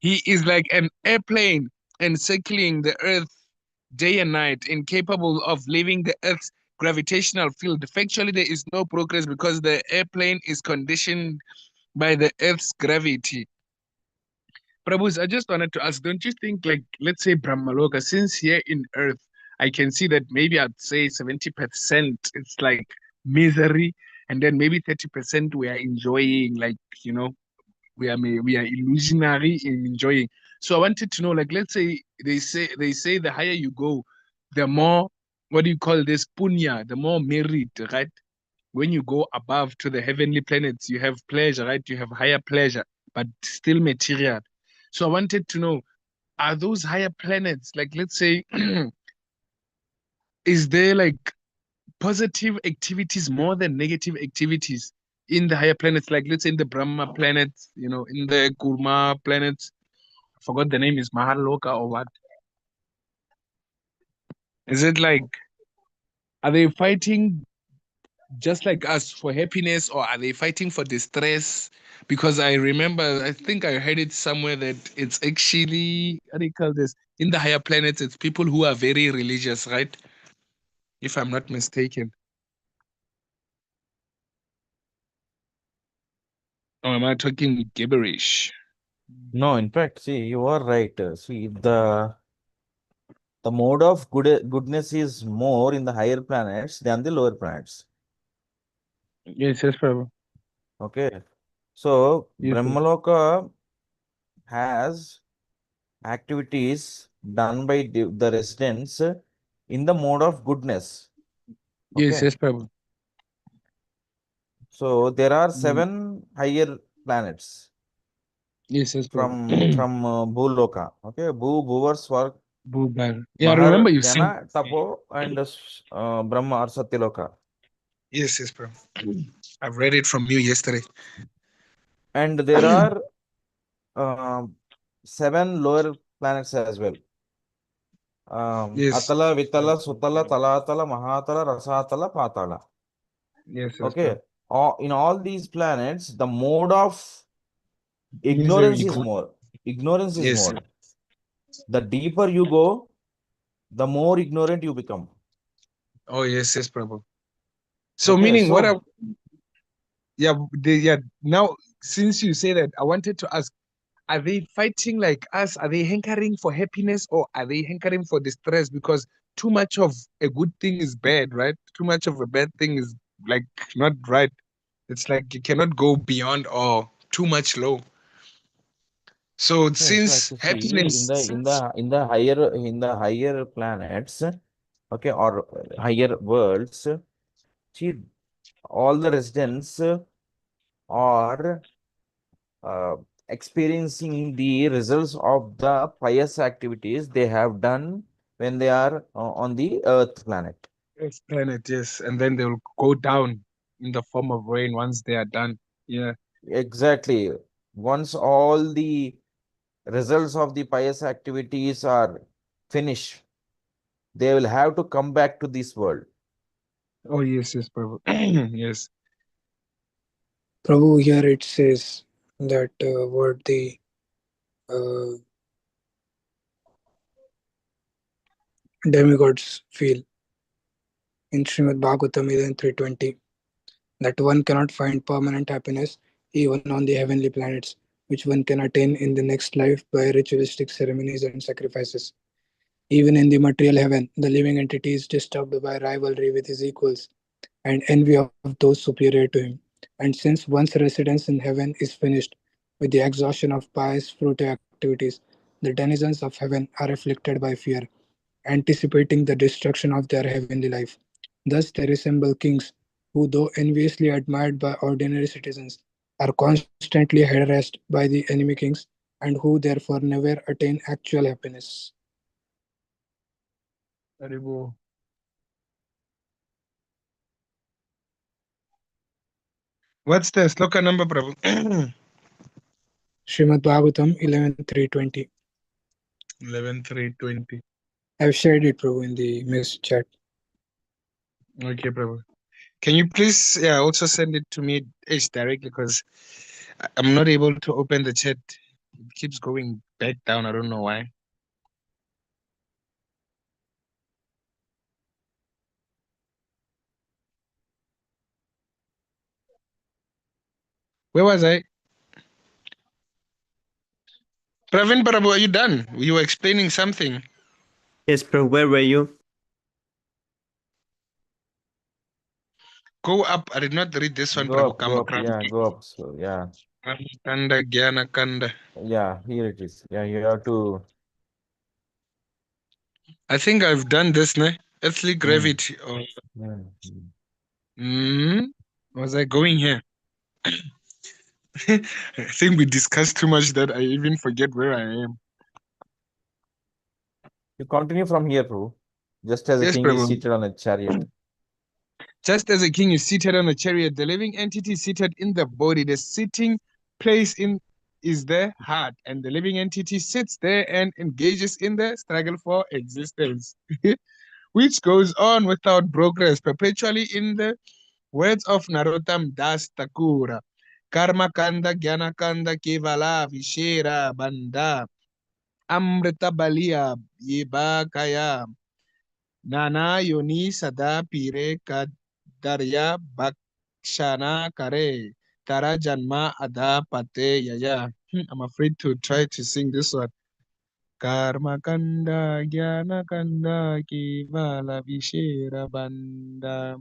He is like an airplane encircling the earth day and night, incapable of leaving the earth's gravitational field. Factually, there is no progress because the airplane is conditioned by the earth's gravity. Prabhus, I just wanted to ask, don't you think, like, let's say Brahmaloka, since here in earth, I can see that maybe I'd say 70% it's like misery, and then maybe 30% we are enjoying, like, we are illusionary in enjoying. So I wanted to know, like, let's say they say the higher you go, the more, what do you call this, punya, the more merit, right? When you go above to the heavenly planets, you have pleasure, right? You have higher pleasure, but still material. So I wanted to know, are those higher planets, like, let's say, is there like positive activities more than negative activities in the higher planets? Like, let's say in the Brahma planets, in the Kurma planets, I forgot the name, is Mahaloka or what? Is it like, are they fighting just like us for happiness, or are they fighting for distress? Because I remember, I think I heard it somewhere that it's actually, how do you call this? In the higher planets, it's people who are very religious, right? If I'm not mistaken. Or am I talking gibberish? No, in fact, see, you are right. See, the mode of goodness is more in the higher planets than the lower planets. Yes, yes, Prabhu. Okay. So Yes, sir. Brahmaloka has activities done by the residents in the mode of goodness. Yes, Okay. yes, Prabhu. So there are Mm. 7 higher planets Yes, yes, Prabhu. from Bhuloka. Okay. Bhuvar, Swarg, Bhubar. Yeah, I Mahar, remember you said. Jana, Tapo, and Brahma or Satyaloka. Yes, yes, Prabhu. I've read it from you yesterday. And there are um 7 lower planets as well. Yes, Atala, Vitala, Sutala, Talatala, Mahatala, Rasatala, Patala. yes, yes, Okay. Prabhu. In all these planets, the mode of ignorance Misery. is more. Ignorance is Yes. more. The deeper you go, the more ignorant you become. Oh, yes, yes, Prabhu. So, Okay. meaning what I, So, yeah, yeah. Now, since you say that, I wanted to ask, are they fighting like us? Are they hankering for happiness, or are they hankering for distress? Because too much of a good thing is bad, right? Too much of a bad thing is like not right. It's like you cannot go beyond or too much low. So in fact, since see, happiness, since in the higher planets, okay, or higher worlds, see, all the residents are uh, experiencing the results of the pious activities they have done when they are on the earth planet. Earth planet, yes, and then they will go down in the form of rain once they are done. Yeah. Exactly. Once all the results of the pious activities are finished, they will have to come back to this world. Oh, yes, yes, Prabhu. Yes. Prabhu, here it says that what the uh, demigods feel in Śrīmad-Bhāgavatam 11:320, that one cannot find permanent happiness even on the heavenly planets, which one can attain in the next life by ritualistic ceremonies and sacrifices. Even in the material heaven, the living entity is disturbed by rivalry with his equals and envy of those superior to him. And since one's residence in heaven is finished with the exhaustion of pious fruitive activities, the denizens of heaven are afflicted by fear, anticipating the destruction of their heavenly life. Thus, they resemble kings who, though enviously admired by ordinary citizens, are constantly harassed by the enemy kings and who therefore never attain actual happiness. Haribo. What's the sloka number, Prabhu? Srimad Bhagavatam 11:320. 11:320. I've shared it, Prabhu, in the message chat. Okay, Prabhu. Can you please, also send it to me directly, because I'm not able to open the chat. It keeps going back down. I don't know why. Where was I? Pravin Prabhu, are you done? You were explaining something. Yes, bro, where were you? Go up. I did not read this one, Go Prabhu up, go Kama up. Yeah, go up. So, yeah. Kanda Gyana Kanda. Yeah, here it is. Yeah, you have to. I think I've done this, ne? Earthly Mm. gravity. Or, was I going here? I think we discussed too much that I even forget where I am. You continue from here, Prabhu. Just as a Yes, king is Prabhu. seated on a chariot. Just as a king is seated on a chariot, the living entity is seated in the body. The sitting place in is the heart, and the living entity sits there and engages in the struggle for existence, which goes on without progress, perpetually in the words of Narottam Das Thakura. Karma Kanda, Jnana Kanda, Kevala, Vishera, Banda, Amrita Balia, Yebakaya, Nana Yoni Sada Pire Kadarya Bakshana Kare, Tara Janma Ada Pate Yaya. I'm afraid to try to sing this one. Karma Kanda, Jnana Kanda, Kevala, Vishera, Banda.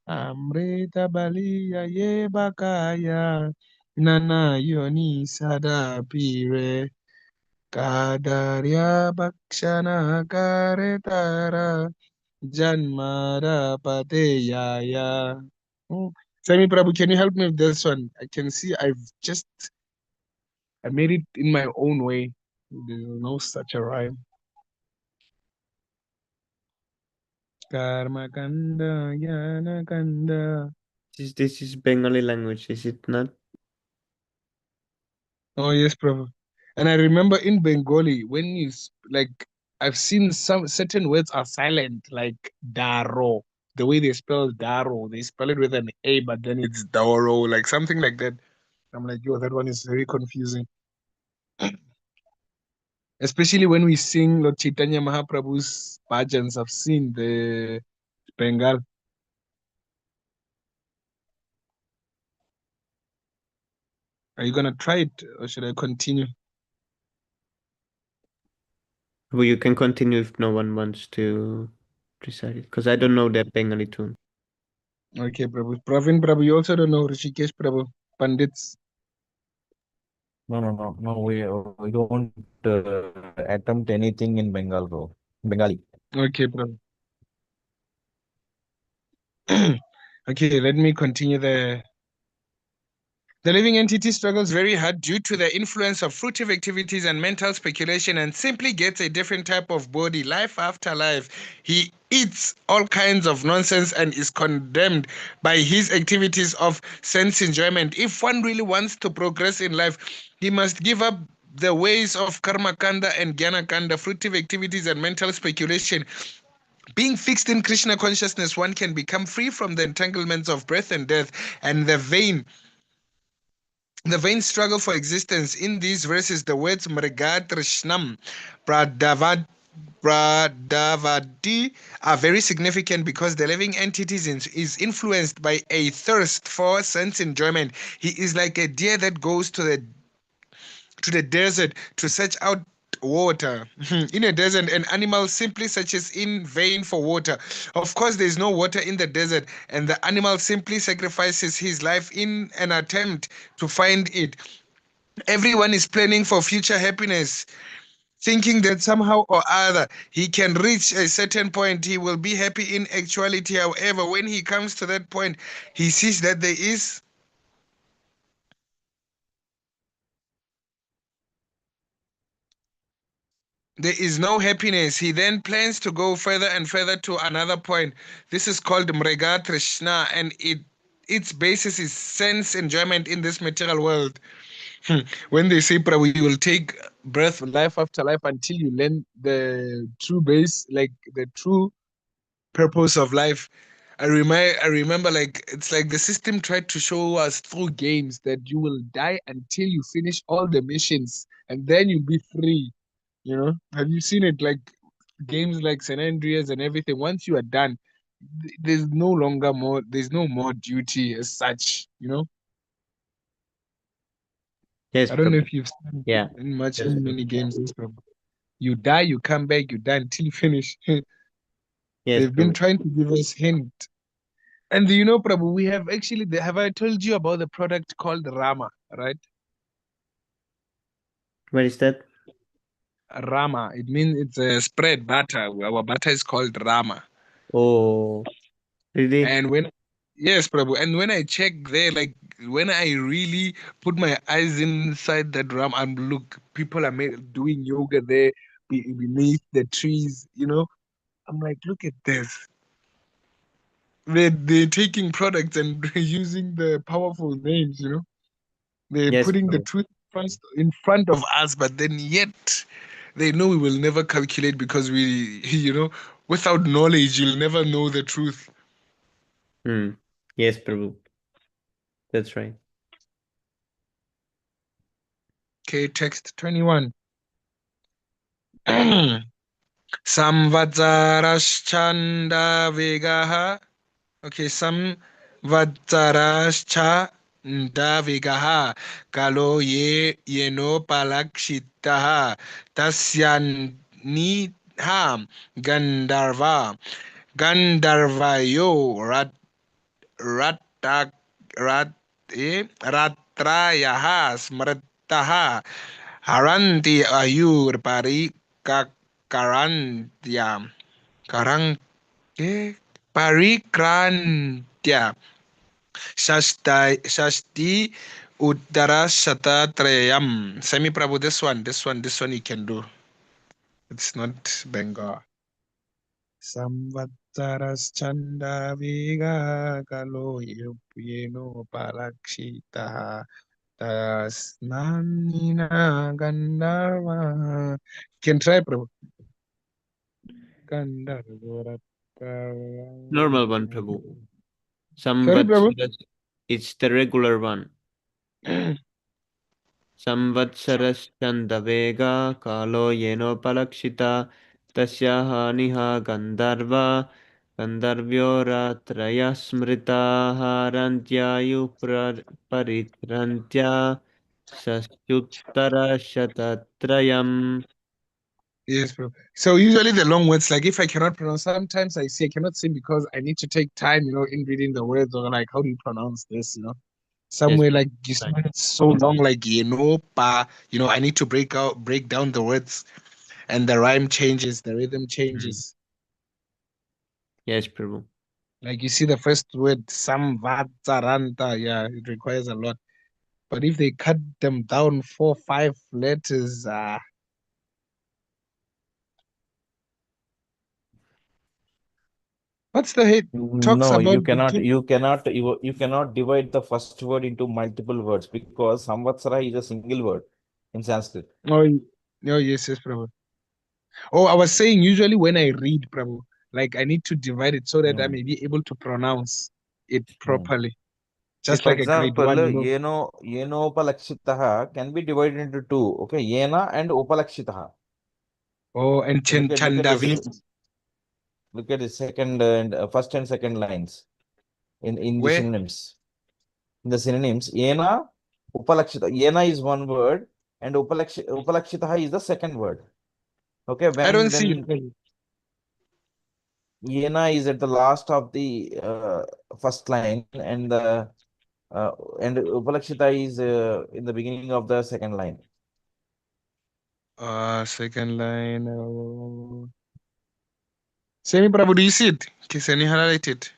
Amrita Balia Ye Bakaya Nana Yoni Sada Pire Kadarya Bakshana Karetara Janmara Pateyaya. Oh, Sami Prabhu, can you help me with this one? I can see I made it in my own way. There's no such a rhyme. Karma Kanda Yana Kanda. This is Bengali language, is it not? Oh yes, Prabhu. And I remember in Bengali when like I've seen some certain words are silent, like daro. The way they spell daro, they spell it with an A, but then it's daro, like something like that. I'm like, yo, that one is very confusing. Especially when we sing Lord Chaitanya Mahaprabhu's bhajans. I've seen the Bengal. Are you gonna try it or should I continue? Well, you can continue if no one wants to recite it, because I don't know that Bengali tune. Okay, Prabhu. Pravin Prabhu, you also don't know Rishikesh Prabhu, Pandits. No. We don't attempt anything in Bengal, bro. Bengali. Okay, Prabhu. Okay, let me continue the living entity struggles very hard due to the influence of fruitive activities and mental speculation and simply gets a different type of body life after life. He eats all kinds of nonsense and is condemned by his activities of sense enjoyment. If one really wants to progress in life, he must give up the ways of karma kanda and jnana kanda, fruitive activities and mental speculation. Being fixed in Krishna consciousness, one can become free from the entanglements of birth and death and the vain struggle for existence. In these verses, the words Mrigat Rishnam Pradavadi are very significant because the living entity is influenced by a thirst for sense enjoyment. He is like a deer that goes to the desert to search out water. In a desert, an animal simply searches in vain for water. Of course, there is no water in the desert, and the animal simply sacrifices his life in an attempt to find it. Everyone is planning for future happiness, thinking that somehow or other he can reach a certain point. He will be happy in actuality. However, when he comes to that point, he sees that there is no happiness. He then plans to go further and further to another point. This is called Mrega Trishna, and its basis is sense enjoyment in this material world. When they say, Prabhu, you will take birth, life after life until you learn the true base, like the true purpose of life. I remember like it's like the system tried to show us through games that you will die until you finish all the missions and then you'll be free. Have you seen it like games like San Andreas and everything? Once you are done, there's no more duty as such. Yes, I don't know Prabhu. if you've seen Yeah. Yes, in Prabhu. many games. Yes, Prabhu. You die, you come back, you die until you finish. Yes, They've been Prabhu. trying to give us hint. And you know, Prabhu, we have actually, have I told you about the product called Rama, right? What is that? Rama. It means it's a spread butter. Our butter is called Rama. Oh, really? And yes, Prabhu. And when I check there, like when I really put my eyes inside that Rama and look, people are doing yoga there beneath the trees, I'm like, look at this. They're taking products and using the powerful names. They're Yes, putting the bro. truth in front of us, but then yet they know we will never calculate because without knowledge, you'll never know the truth. Hmm. Yes, Prabhu. That's right. Okay, text 21. Samvatsaraschanda vegaha. Okay, samvatsaraschanda vegaha. Kalo yeno palakshitaha. Tasyaniha Gandharva. Gandharvayo ratak rat ratrayaha smrtaha haranti ayur pari kakarantya karang parikrantya shasti uttara shatatrayam. Semi Prabhu, this one you can do. It's not Bengal. Samvatsaraschanda vega kalo yeno parakshita tasnanina gandharva. Can try, Prabhu. Gandharva. Normal one, Prabhu. Sorry, Prabhu. Samvatsaras. It's the regular one. संवत्सरश्चन्द्रवेगा कालो येनोपलक्षिता तस्या हानिः गन्धर्वा गन्धर्व्यो रात्रयः स्मृताः हरन्त्यायुः परिहरन्त्या षष्ट्युत्तरशतत्रयम्. Yes, bro. So usually the long words, like if I cannot pronounce, sometimes I say I cannot say because I need to take time, in reading the words or like how do you pronounce this. Yes, Somewhere like you right. spell it so long, like pa, I need to break down the words, and the rhyme changes, the rhythm Mm. changes. Yes, Prabhu. Like you see the first word, samvatsaranta, yeah, it requires a lot. But if they cut them down 4, 5 letters, what's the hit? Talks No, you about the cannot, king. you cannot divide the first word into multiple words because samvatsara is a single word in Sanskrit. Oh, oh yes, Prabhu. Oh, I was saying usually when I read, Prabhu, like I need to divide it so that I Hmm. may be able to pronounce it Hmm. properly. See, Just for like a grade example, one, yenopalakshitaha can be divided into two. Okay, yena and upalakshitaha. Oh, and So look at this. Chandavi. Look at the second and first and second lines in the Where? synonyms. In the synonyms, yena upalakshita. Yena is one word, and upalakshitaha is the second word. Okay, I don't when see it, when Prabhu. yena is at the last of the first line, uh, and upalakshita is in the beginning of the second line. Second line. Semi Prabhu, do you see it? Can you highlight it?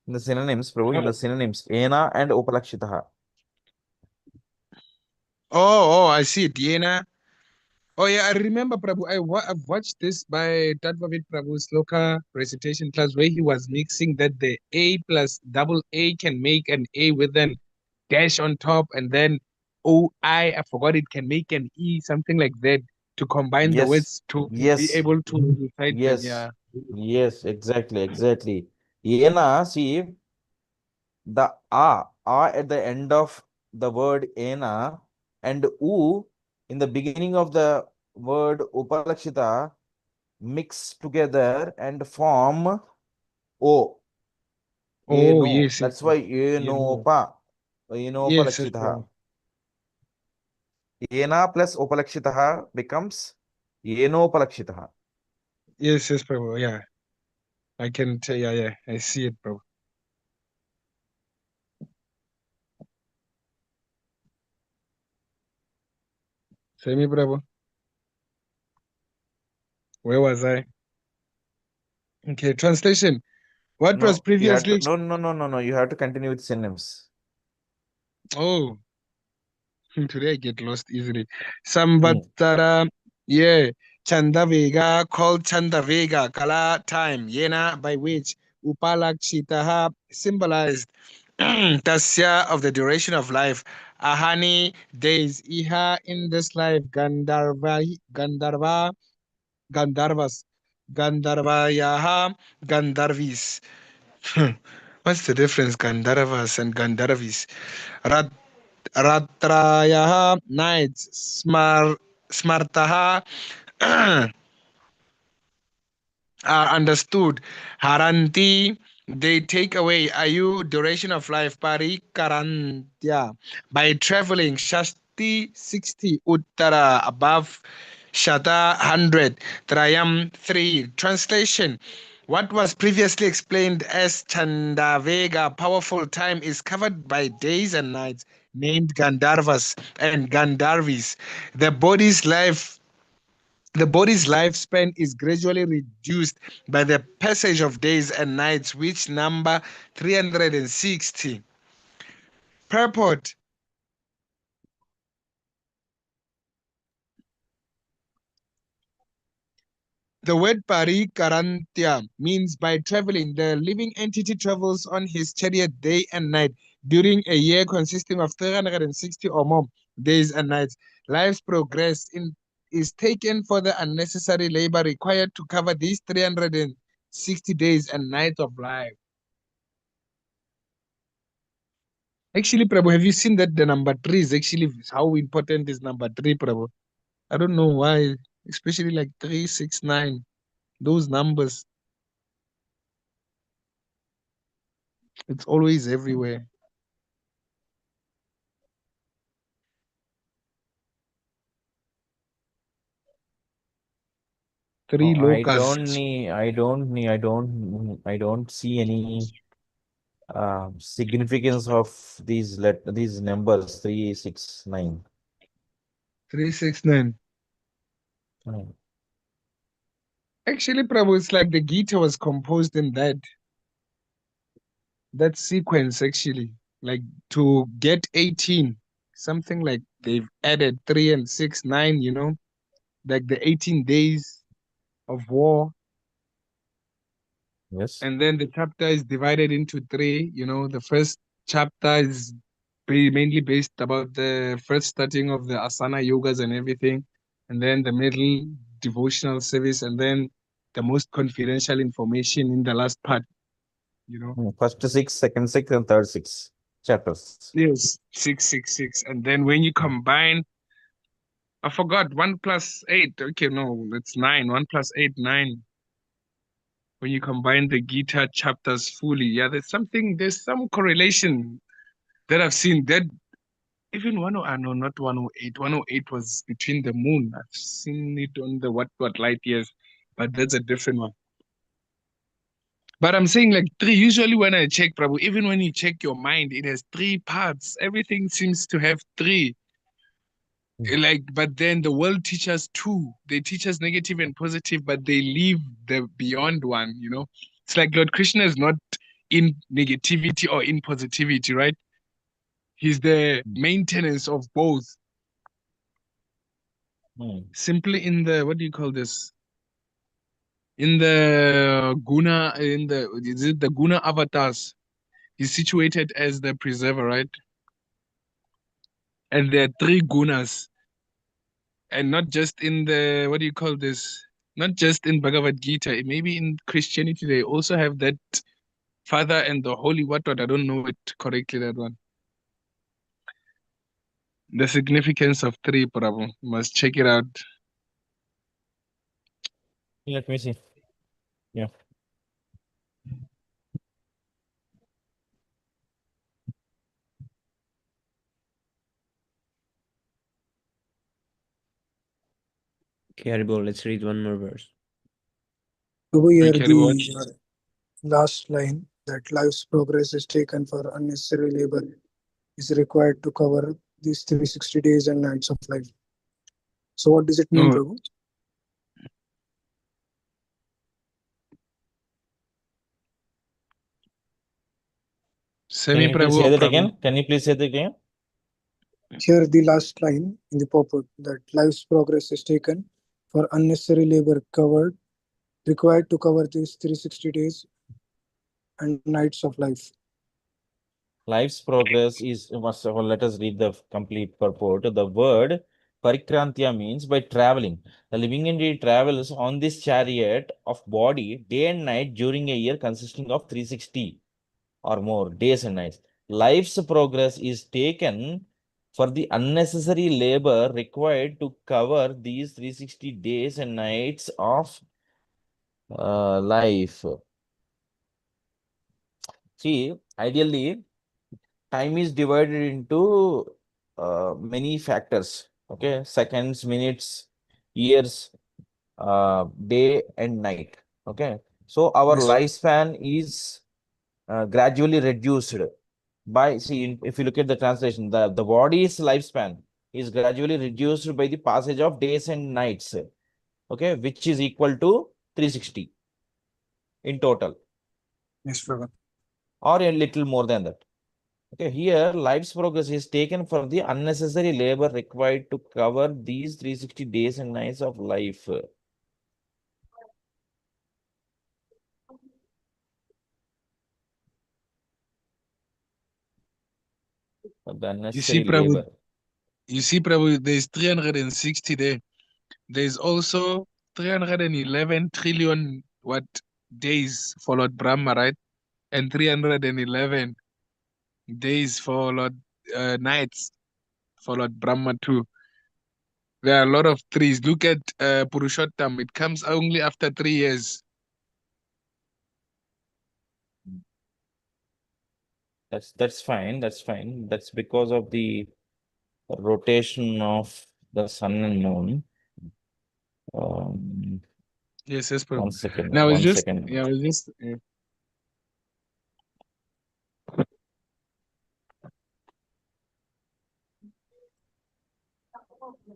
In the synonyms, Prabhu, in the synonyms, yena and upalakshitaha. Oh, I see it. Yena. Oh, yeah, I remember, Prabhu. I've watched this by Tattvavid Prabhu's Sloka recitation class where he was mixing that the A plus double A can make an A with an dash on top, and then I forgot it can make an E, something like that, to combine the Yes, words to be yes, able to recite them. yes, Yeah. yes, exactly, exactly. Yena, see, the at the end of the word ena and u in the beginning of the word upalakshita mix together and form o. Oh, Eno. yes, yes, That's yes. why You know. Yes, yes, enopalakshita. Prabhu. Ena plus upalakshita becomes enopalakshita. Yes, yes, Prabhu. Yeah. I can tell you, yeah, I see it, bro. Say me, bravo. Where was I? Okay, translation. What was No, you have to, previously... no. You have to continue with synonyms. Oh, today I get lost easily. Hmm. Sambattara, yeah. Chandavega, called Chandavega, Kala time, Yena, by which Upalakshitaha symbolized Tasya of the duration of life. Ahani, days, Iha, in this life, Gandharvas, Gandharvayaha, Gandharvis. What's the difference, Gandharvas and Gandharvis? Rat, Ratrayaha, nights, Smartaha, are understood. Haranti, they take away. Ayu, duration of life. Pari Karantya, by traveling. Shasti, 60. Uttara, above. Shata, 100. Trayam, 3. Translation. What was previously explained as Chandavega, powerful time, is covered by days and nights, named Gandharvas and Gandharvis. The body's life the body's lifespan is gradually reduced by the passage of days and nights, which number 360. Purport. The word parikarantya means by traveling, the living entity travels on his chariot day and night during a year consisting of 360 or more days and nights. Life's progress is taken for the unnecessary labor required to cover these 360 days and nights of life. Actually, Prabhu, have you seen that the number 3 is actually how important is number 3, Prabhu? I don't know why, especially like 369, those numbers, it's always everywhere. Three No, lokas. I don't see any significance of these numbers 369. 369. Hmm. Actually, Prabhu, it's like the Gita was composed in that sequence, actually. Like to get 18, something like they've added 3 and 6, 9, like the 18 days of war. Yes. And then the chapter is divided into 3. The first chapter is mainly based about the first starting of the asana yogas and everything, and then the middle devotional service, and then the most confidential information in the last part. First six, second six, and third six chapters. Yes, 666. And then when you combine, I forgot, 1 plus 8. Okay, no, that's 9. 1 plus 8, 9. When you combine the Gita chapters fully, yeah, there's some correlation that I've seen. That even no, not 108. 108 was between the moon. I've seen it on the what light years, but that's a different one. But I'm saying like 3. Usually when I check, Prabhu, even when you check your mind, it has 3 parts. Everything seems to have 3. Like, but then the world teaches 2. They teach us negative and positive, but they leave the beyond one. It's like Lord Krishna is not in negativity or in positivity, right? He's the maintenance of both. Simply in the, what do you call this? In the guna, is it the guna avatars? He's situated as the preserver, right? And there are 3 gunas, and not just in the, what do you call this? Not just in Bhagavad Gita. Maybe in Christianity they also have that Father and the Holy what? I don't know it correctly. That one. The significance of 3, Prabhu. You must check it out. Let me see. Yeah. Okay, Haribo, let's read one more verse. Prabhu, here Okay, what? last line, that life's progress is taken for unnecessary labor, is required to cover these 360 days and nights of life. So what does it mean, Oh, Prabhu? Can Semi you please Prabhu say or that Prabhu? again? Can you please say that again? Here the last line in the purport, that life's progress is taken for unnecessary labor covered, required to cover these 360 days and nights of life. Life's progress is, first of all, let us read the complete purport. The word parikrantya means by traveling. The living entity travels on this chariot of body day and night during a year consisting of 360 or more days and nights. Life's progress is taken for the unnecessary labor required to cover these 360 days and nights of life. See, ideally, time is divided into many factors. Okay, seconds, minutes, years, day and night. Okay, so our Yes, lifespan is gradually reduced by, see, if you look at the translation, the body's lifespan is gradually reduced by the passage of days and nights. Okay, which is equal to 360 in total, yes, Prabhu. or a little more than that. Okay, here life's progress is taken for the unnecessary labor required to cover these 360 days and nights of life. The You see, unnecessary Prabhu, labor. there's 360 there. There's also 311 trillion what days followed Brahma, right? And 311 days followed nights followed Brahma too. There are a lot of threes. Look at Purushottam. It comes only after 3 years. That's fine. That's fine. That's because of the rotation of the sun and moon. Um, Yes, yes, Prabhu. one second. Now it's One just, second. yeah, it's just.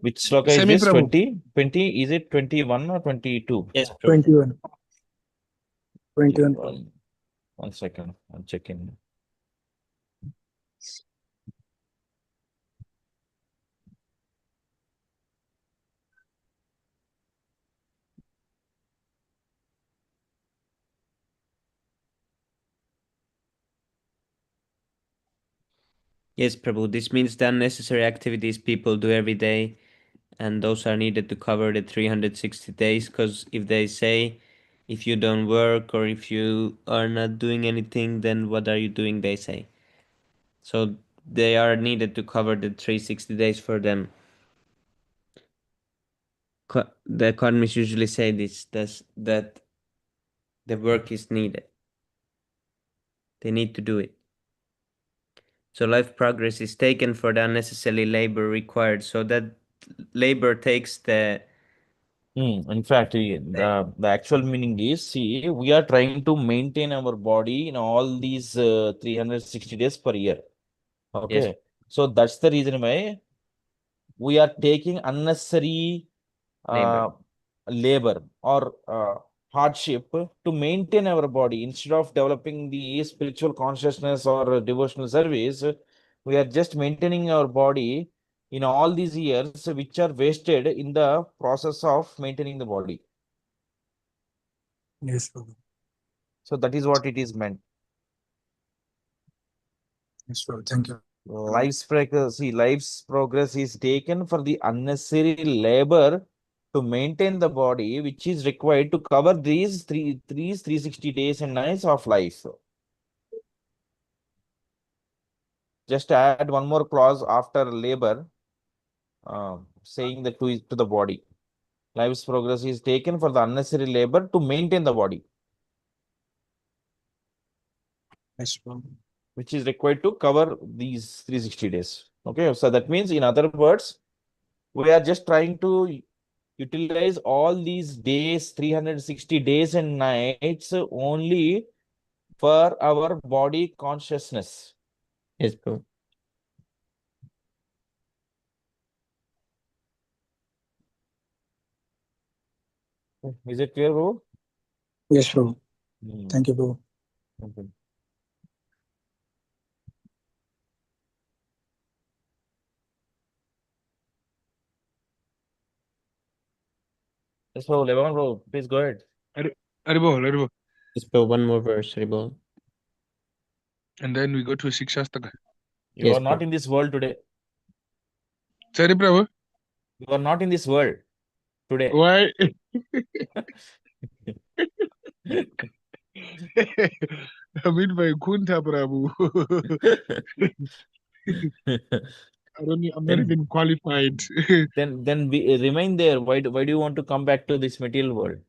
Which sloka is Semi this? Prabhu. 20? 20? Is it 21 or 22? Yes, Prabhu. 21. 21, Prabhu. 21. One second. I'm checking. Yes, Prabhu. This means the unnecessary activities people do every day, and those are needed to cover the 360 days. Because if they say, if you don't work or if you are not doing anything, then what are you doing? They say. So they are needed to cover the 360 days for them. The economists usually say that the work is needed. They need to do it. So life progress is taken for the unnecessary labor required. So that labor takes the In fact, the actual meaning is, see, we are trying to maintain our body in all these 360 days per year. yes Okay. So that's the reason why we are taking unnecessary labor. uh, labor or hardship to maintain our body. Instead of developing the spiritual consciousness or devotional service, we are just maintaining our body in all these years, which are wasted in the process of maintaining the body. Yes, Prabhu. So that is what it is meant. Yes, Prabhu. Thank you. Life's progress is taken for the unnecessary labor to maintain the body, which is required to cover these 360 days and nights of life. Just add one more clause after labor, saying that to the body. Life's progress is taken for the unnecessary labor to maintain the body, Yes, Prabhu. which is required to cover these 360 days. Okay, so that means, in other words, we are just trying to utilize all these days, 360 days and nights only for our body consciousness. Yes, Prabhu. Is it clear, Prabhu? Yes, Prabhu. Hmm. Thank you, Prabhu. Okay. Yes, Prabhu. Levan, Prabhu, please go ahead. Haribo. Yes, Prabhu. One more verse, Haribol. And then we go to Shikshastaka. You Yes, are not Prabhu. in this world today. Sorry, Prabhu. You are not in this world today. Why? I'm in my kunta, Prabhu. I'm not Then even qualified. then we remain there. Why do you want to come back to this material world?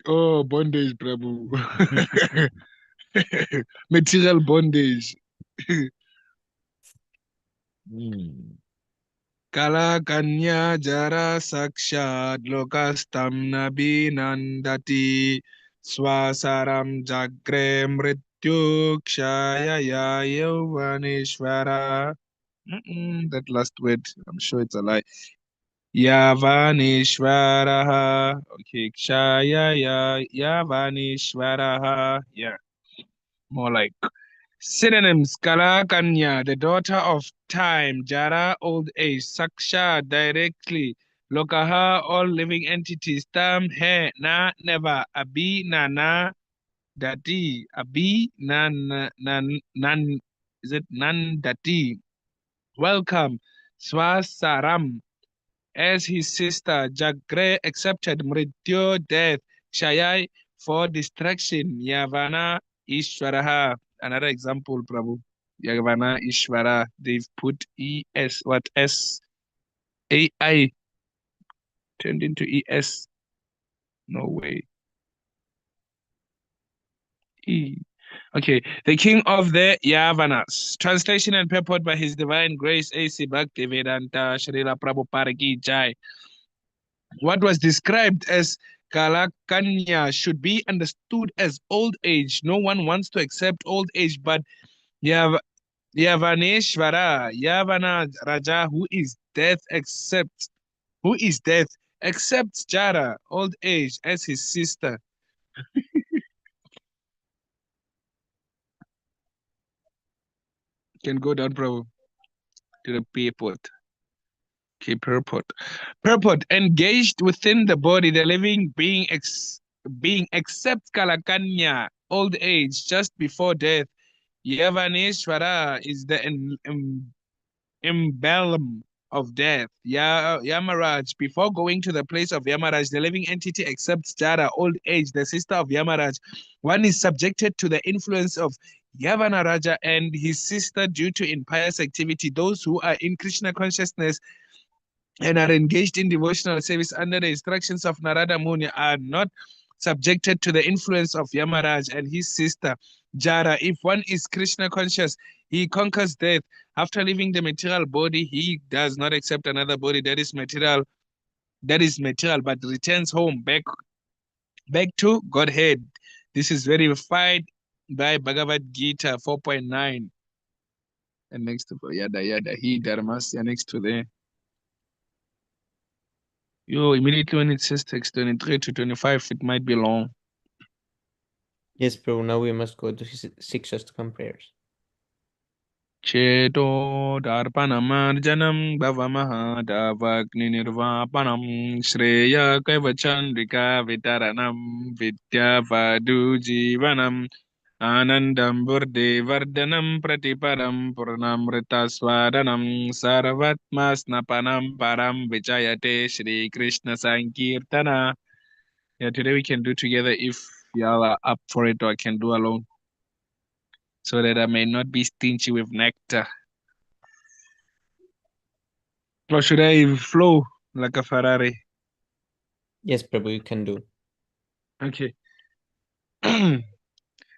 Oh, bondage, Prabhu. Material bondage. Hmm. Kala kanya jara sakshad lokastam nabi nandati swasaram jagre mrityu kshaya yavaneshwara. That last word, I'm sure it's a lie. Yavaneshwaraha. Okay, kshaya yavaneshwaraha. Yeah, more like. Synonyms: Kala Kanya, the daughter of time; Jara, old age; Saksha, directly; Lokaha, all living entities; Tam, He, Na, never; Abi, Nana, Dati; Abi, Nan, is it Nan Dati? Welcome; Swasaram, as his sister; Jagre, accepted; Mrityo, death; Kshayai, for destruction; Yavana, Ishwaraha. Another example, Prabhu. Yavana, Ishvara. They've put ES, what S? AI turned into ES. No way. E. Okay, the king of the Yavanas. Translation and purport by His Divine Grace A.C. Bhaktivedanta Srila Prabhupada Ki Jai. What was described as Kalakanya should be understood as old age. No one wants to accept old age, but Yavaneshvara, Yavana Raja, who is death, accepts Jara, old age, as his sister. Can go down, Prabhu, to the purport. Okay, purport. Purport: engaged within the body, the living being accepts Kalakanya, old age, just before death. Yavaneshvara is the emblem of death. Yamaraj, before going to the place of Yamaraj, the living entity accepts Jara, old age, the sister of Yamaraj. One is subjected to the influence of Yavanaraja and his sister due to impious activity. Those who are in Krishna consciousness and are engaged in devotional service under the instructions of Narada Muni are not subjected to the influence of Yamaraj and his sister Jara. If one is Krishna conscious, he conquers death. After leaving the material body, he does not accept another body that is material, but returns home back to Godhead. This is verified by Bhagavad Gita 4.9. And next to yada yada he dharmasya next to there. Immediately when it says text 23 to 25, it might be long. Yes, Prabhu. Now we must go to Sikshastakam prayers. Cheto darpanamarjanam bhavamaha davagni nirvapanam shreya kaivachandrika vitaranam vidya vadu jivanam anandam burde vardhanam pratiparam purnamrita swadanam sarvatma snapanam param vichayate Shri Krishna Sankirtana. Yeah, today we can do together if y'all are up for it, or I can do alone, so that I may not be stingy with nectar. Or should I flow like a Ferrari? Yes, Prabhu, you can do. Okay.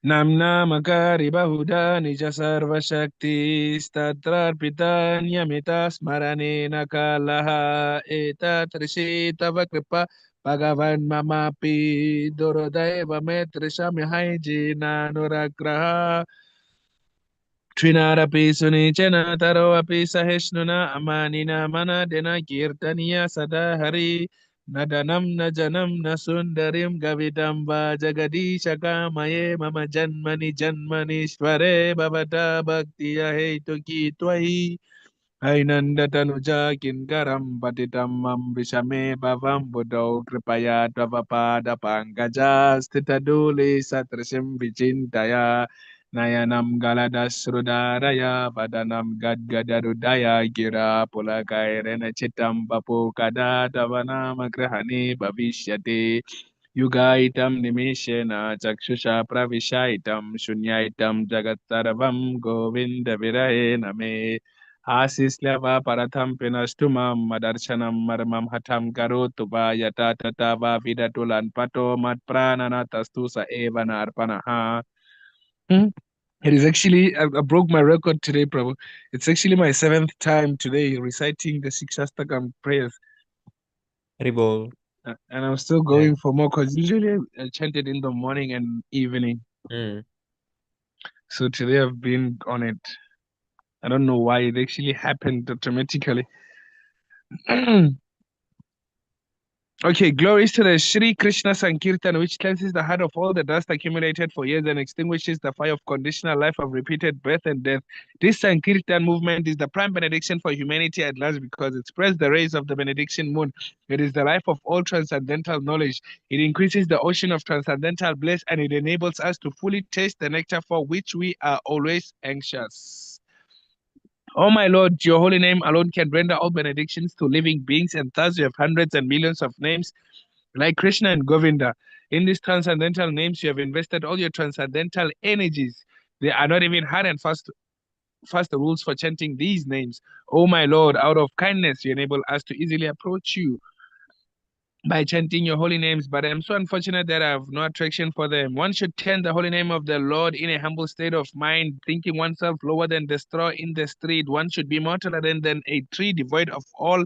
Namnamakari bahuda nija sarva shakti statrarpita nyamita smaranena kalaha etat rishi tava kripa Bhagavan mamapi dorodaiva metrishami haijina nuragraha Trinarapi sunichena taro api sahishnuna amanina manadena kirtaniya sada hari nadanam najanam nasundarim gavidamba jagadisha kamaye mama janmani janmanishware bhavata bhaktiya hetuki twai Ainandatanuja kinkaram patitamam vishame bhavam buddho kripaya dvavapada pankaja stitaduli satrasim vichintaya nayanam galadasrudaraya padanam gadgadarudaya gira pulakairena chitam papu kada davanam grahani bhavishyate Yugaitam nimishena chakshusha pravishaitam shunyaitam jagatsarvam govinda virahe name Asislava paratham pinastumam madarshanam marmam hatam karotu va yata tata va vidatulan pato mat pranana tastusa eva narpanaha. It is actually, I broke my record today, Prabhu. It's actually my seventh time today reciting the Shikshastakam prayers. Ribol. And I'm still going for more because usually I chant it in the morning and evening. Mm. So today I've been on it. I don't know why it actually happened automatically. Okay, glories to the Shri Krishna Sankirtan, which cleanses the heart of all the dust accumulated for years and extinguishes the fire of conditional life of repeated birth and death. This Sankirtan movement is the prime benediction for humanity at large because it spreads the rays of the benediction moon. It is the life of all transcendental knowledge. It increases the ocean of transcendental bliss and it enables us to fully taste the nectar for which we are always anxious. Oh my Lord, your holy name alone can render all benedictions to living beings, and thus you have hundreds and millions of names like Krishna and Govinda. In these transcendental names, you have invested all your transcendental energies. They are not even hard and fast rules for chanting these names. Oh my Lord, out of kindness, you enable us to easily approach you by chanting your holy names, but I am so unfortunate that I have no attraction for them. One should chant the holy name of the Lord in a humble state of mind, thinking oneself lower than the straw in the street. One should be more tolerant than a tree, devoid of all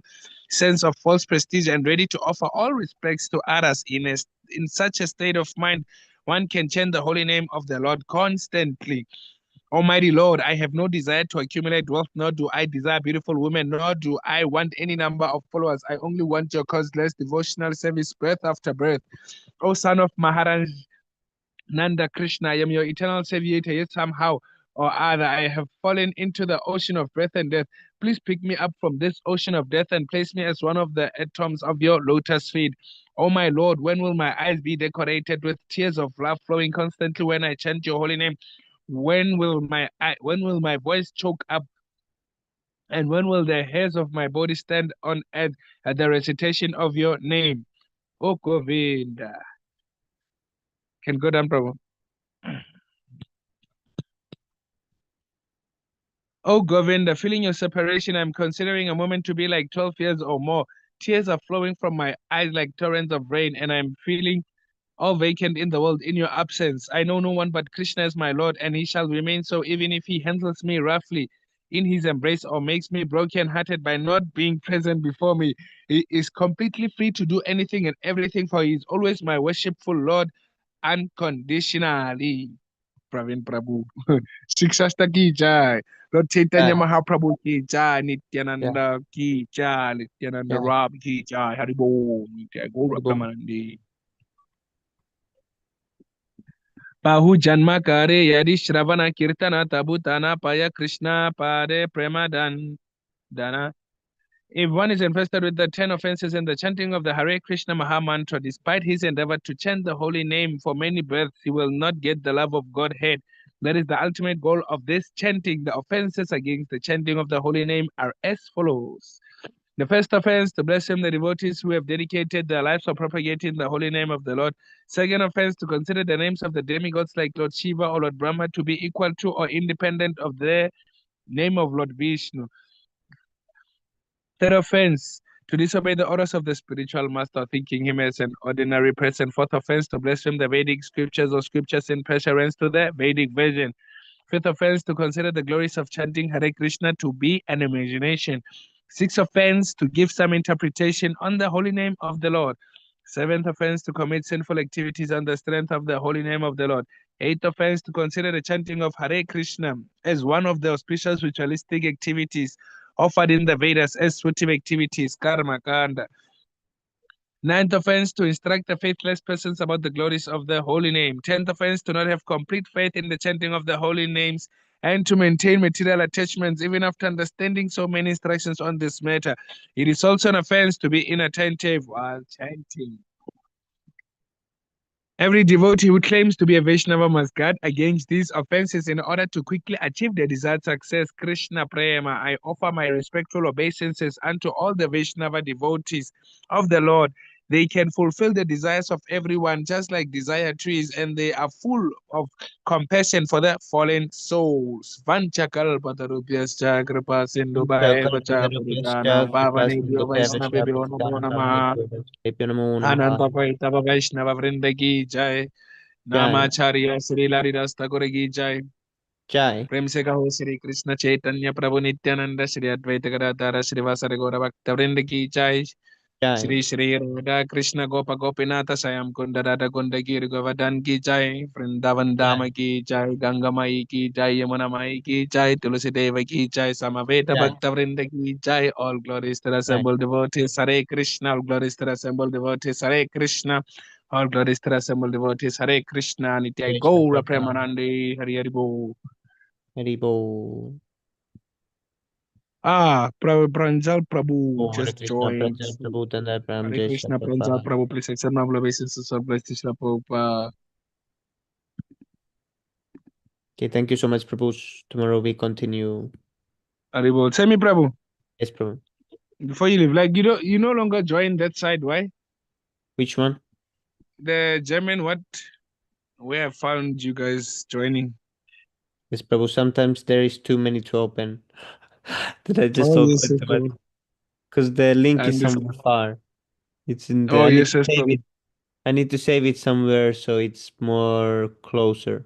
sense of false prestige and ready to offer all respects to others. In such a state of mind, one can chant the holy name of the Lord constantly. Almighty Lord, I have no desire to accumulate wealth, nor do I desire beautiful women, nor do I want any number of followers. I only want your causeless devotional service, birth after birth. O son of Maharaj Nanda Krishna, I am your eternal savior, yet somehow or other I have fallen into the ocean of birth and death. Please pick me up from this ocean of death and place me as one of the atoms of your lotus feet. Oh my Lord, when will my eyes be decorated with tears of love flowing constantly when I chant your holy name? When will my voice choke up? And when will the hairs of my body stand on end at the recitation of your name? Oh Govinda. Can go down, Prabhu. Oh Govinda, feeling your separation, I'm considering a moment to be like 12 years or more. Tears are flowing from my eyes like torrents of rain, and I'm feeling all vacant in the world in your absence. I know no one but Krishna is my Lord, and he shall remain so even if he handles me roughly in his embrace or makes me broken-hearted by not being present before me. He is completely free to do anything and everything, for he is always my worshipful Lord unconditionally. Pravin Prabhu. Shikshasta ki jai. Lord Chaitanya Yeah. Mahaprabhu ki jai. Yeah. Nityananda ki jai. Nityananda Yeah. Rab ki jai. Haribo. Jai Gaura Ribol. Pramanandi. Bahu Janma Kare Yadi Shravana Kirtana Tabutana Paya Krishna Pare Premadan Dana. If one is infested with the 10 offenses in the chanting of the Hare Krishna Maha Mantra, despite his endeavor to chant the holy name for many births, he will not get the love of Godhead. That is the ultimate goal of this chanting. The offenses against the chanting of the holy name are as follows. The first offense, to blaspheme the devotees who have dedicated their lives for propagating the holy name of the Lord. Second offense, to consider the names of the demigods like Lord Shiva or Lord Brahma to be equal to or independent of the name of Lord Vishnu. Third offense, to disobey the orders of the spiritual master, thinking him as an ordinary person. Fourth offense, to blaspheme the Vedic scriptures or scriptures in preference to the Vedic version. Fifth offense, to consider the glories of chanting Hare Krishna to be an imagination. Sixth offense, to give some interpretation on the holy name of the Lord. Seventh offense, to commit sinful activities on the strength of the holy name of the Lord. Eighth offense, to consider the chanting of Hare Krishna as one of the auspicious ritualistic activities offered in the Vedas as sweating activities, karma kanda. Ninth offense, to instruct the faithless persons about the glories of the holy name. Tenth offense, to not have complete faith in the chanting of the holy names and to maintain material attachments even after understanding so many instructions on this matter. It is also an offense to be inattentive while chanting. Every devotee who claims to be a Vaishnava must guard against these offenses in order to quickly achieve the desired success. Krishna Prema, I offer my respectful obeisances unto all the Vaishnava devotees of the Lord. They can fulfill the desires of everyone, just like desire trees, and they are full of compassion for the fallen souls. Vanchakalpatarubhyascha kripa sindhubhayeva puritanam pavanebhyo vaishnavebhyo namo namaha. Ananta Vaitava Vaishnava Vrinda ki jai. नामाचार्य Shri लारी रास्ता को की जय. Jai. प्रेम से कहो श्री कृष्ण चैतन्य प्रभु नित्यानंद श्री अद्वैत गदाधर श्रीवासरि गौर भक्त वृंद की जय. Jai. श्री श्री राधा कृष्ण गोप गोपीनाथ श्याम कुंड राधा कुंड गिर गोवर्धन की जय. वृंदावन धाम की जय. गंगा माई की जय. यमुना माई की जय. तुलसी देव की जय. समवेत Jai. भक्त वृंद की जय. All glories to the assembled devotees. Hare Krishna. All glories to the assembled devotees. Hare Krishna. All glories to the assembled devotees. Hare Krishna. Nitya Krishna Gaura Prabhu. Premanande. Hari Hari Bo. Haribo. Pranjal Prabhu Oh, Hare just Krishna, joined. Pranjal Prabhu, Tandar Pram, Hare Jai Shri Krishna, Pranjal Prabhupada. Prabhu, please accept my obeisances of blessed Shri Prabhupada. Okay, thank you so much, Prabhu. Tomorrow we continue. Haribol. Tell me, Prabhu, Yes, Prabhu. before you leave, like you no longer join that side. Why? Which one? The German what? Where I found you guys joining. Yes, Prabhu. Sometimes there is too many to open. That I just Oh open yes, yes, too much. Prabhu. Because the link I is somewhere understand. far. It's in the. Oh I need yes, to yes, save Prabhu. it. I need to save it somewhere so it's more closer.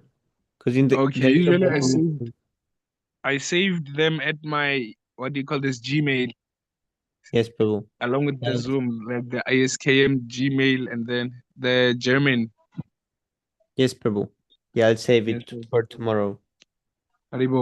Because in the Okay, there is a usually button. I saved them at my what do you call this Gmail Yes, Prabhu. along with the Yes, Zoom, like the ISKM Gmail and then the German. yes, Prabhu. Yeah, I'll save Yes, it Prabhu. for tomorrow. Haribol.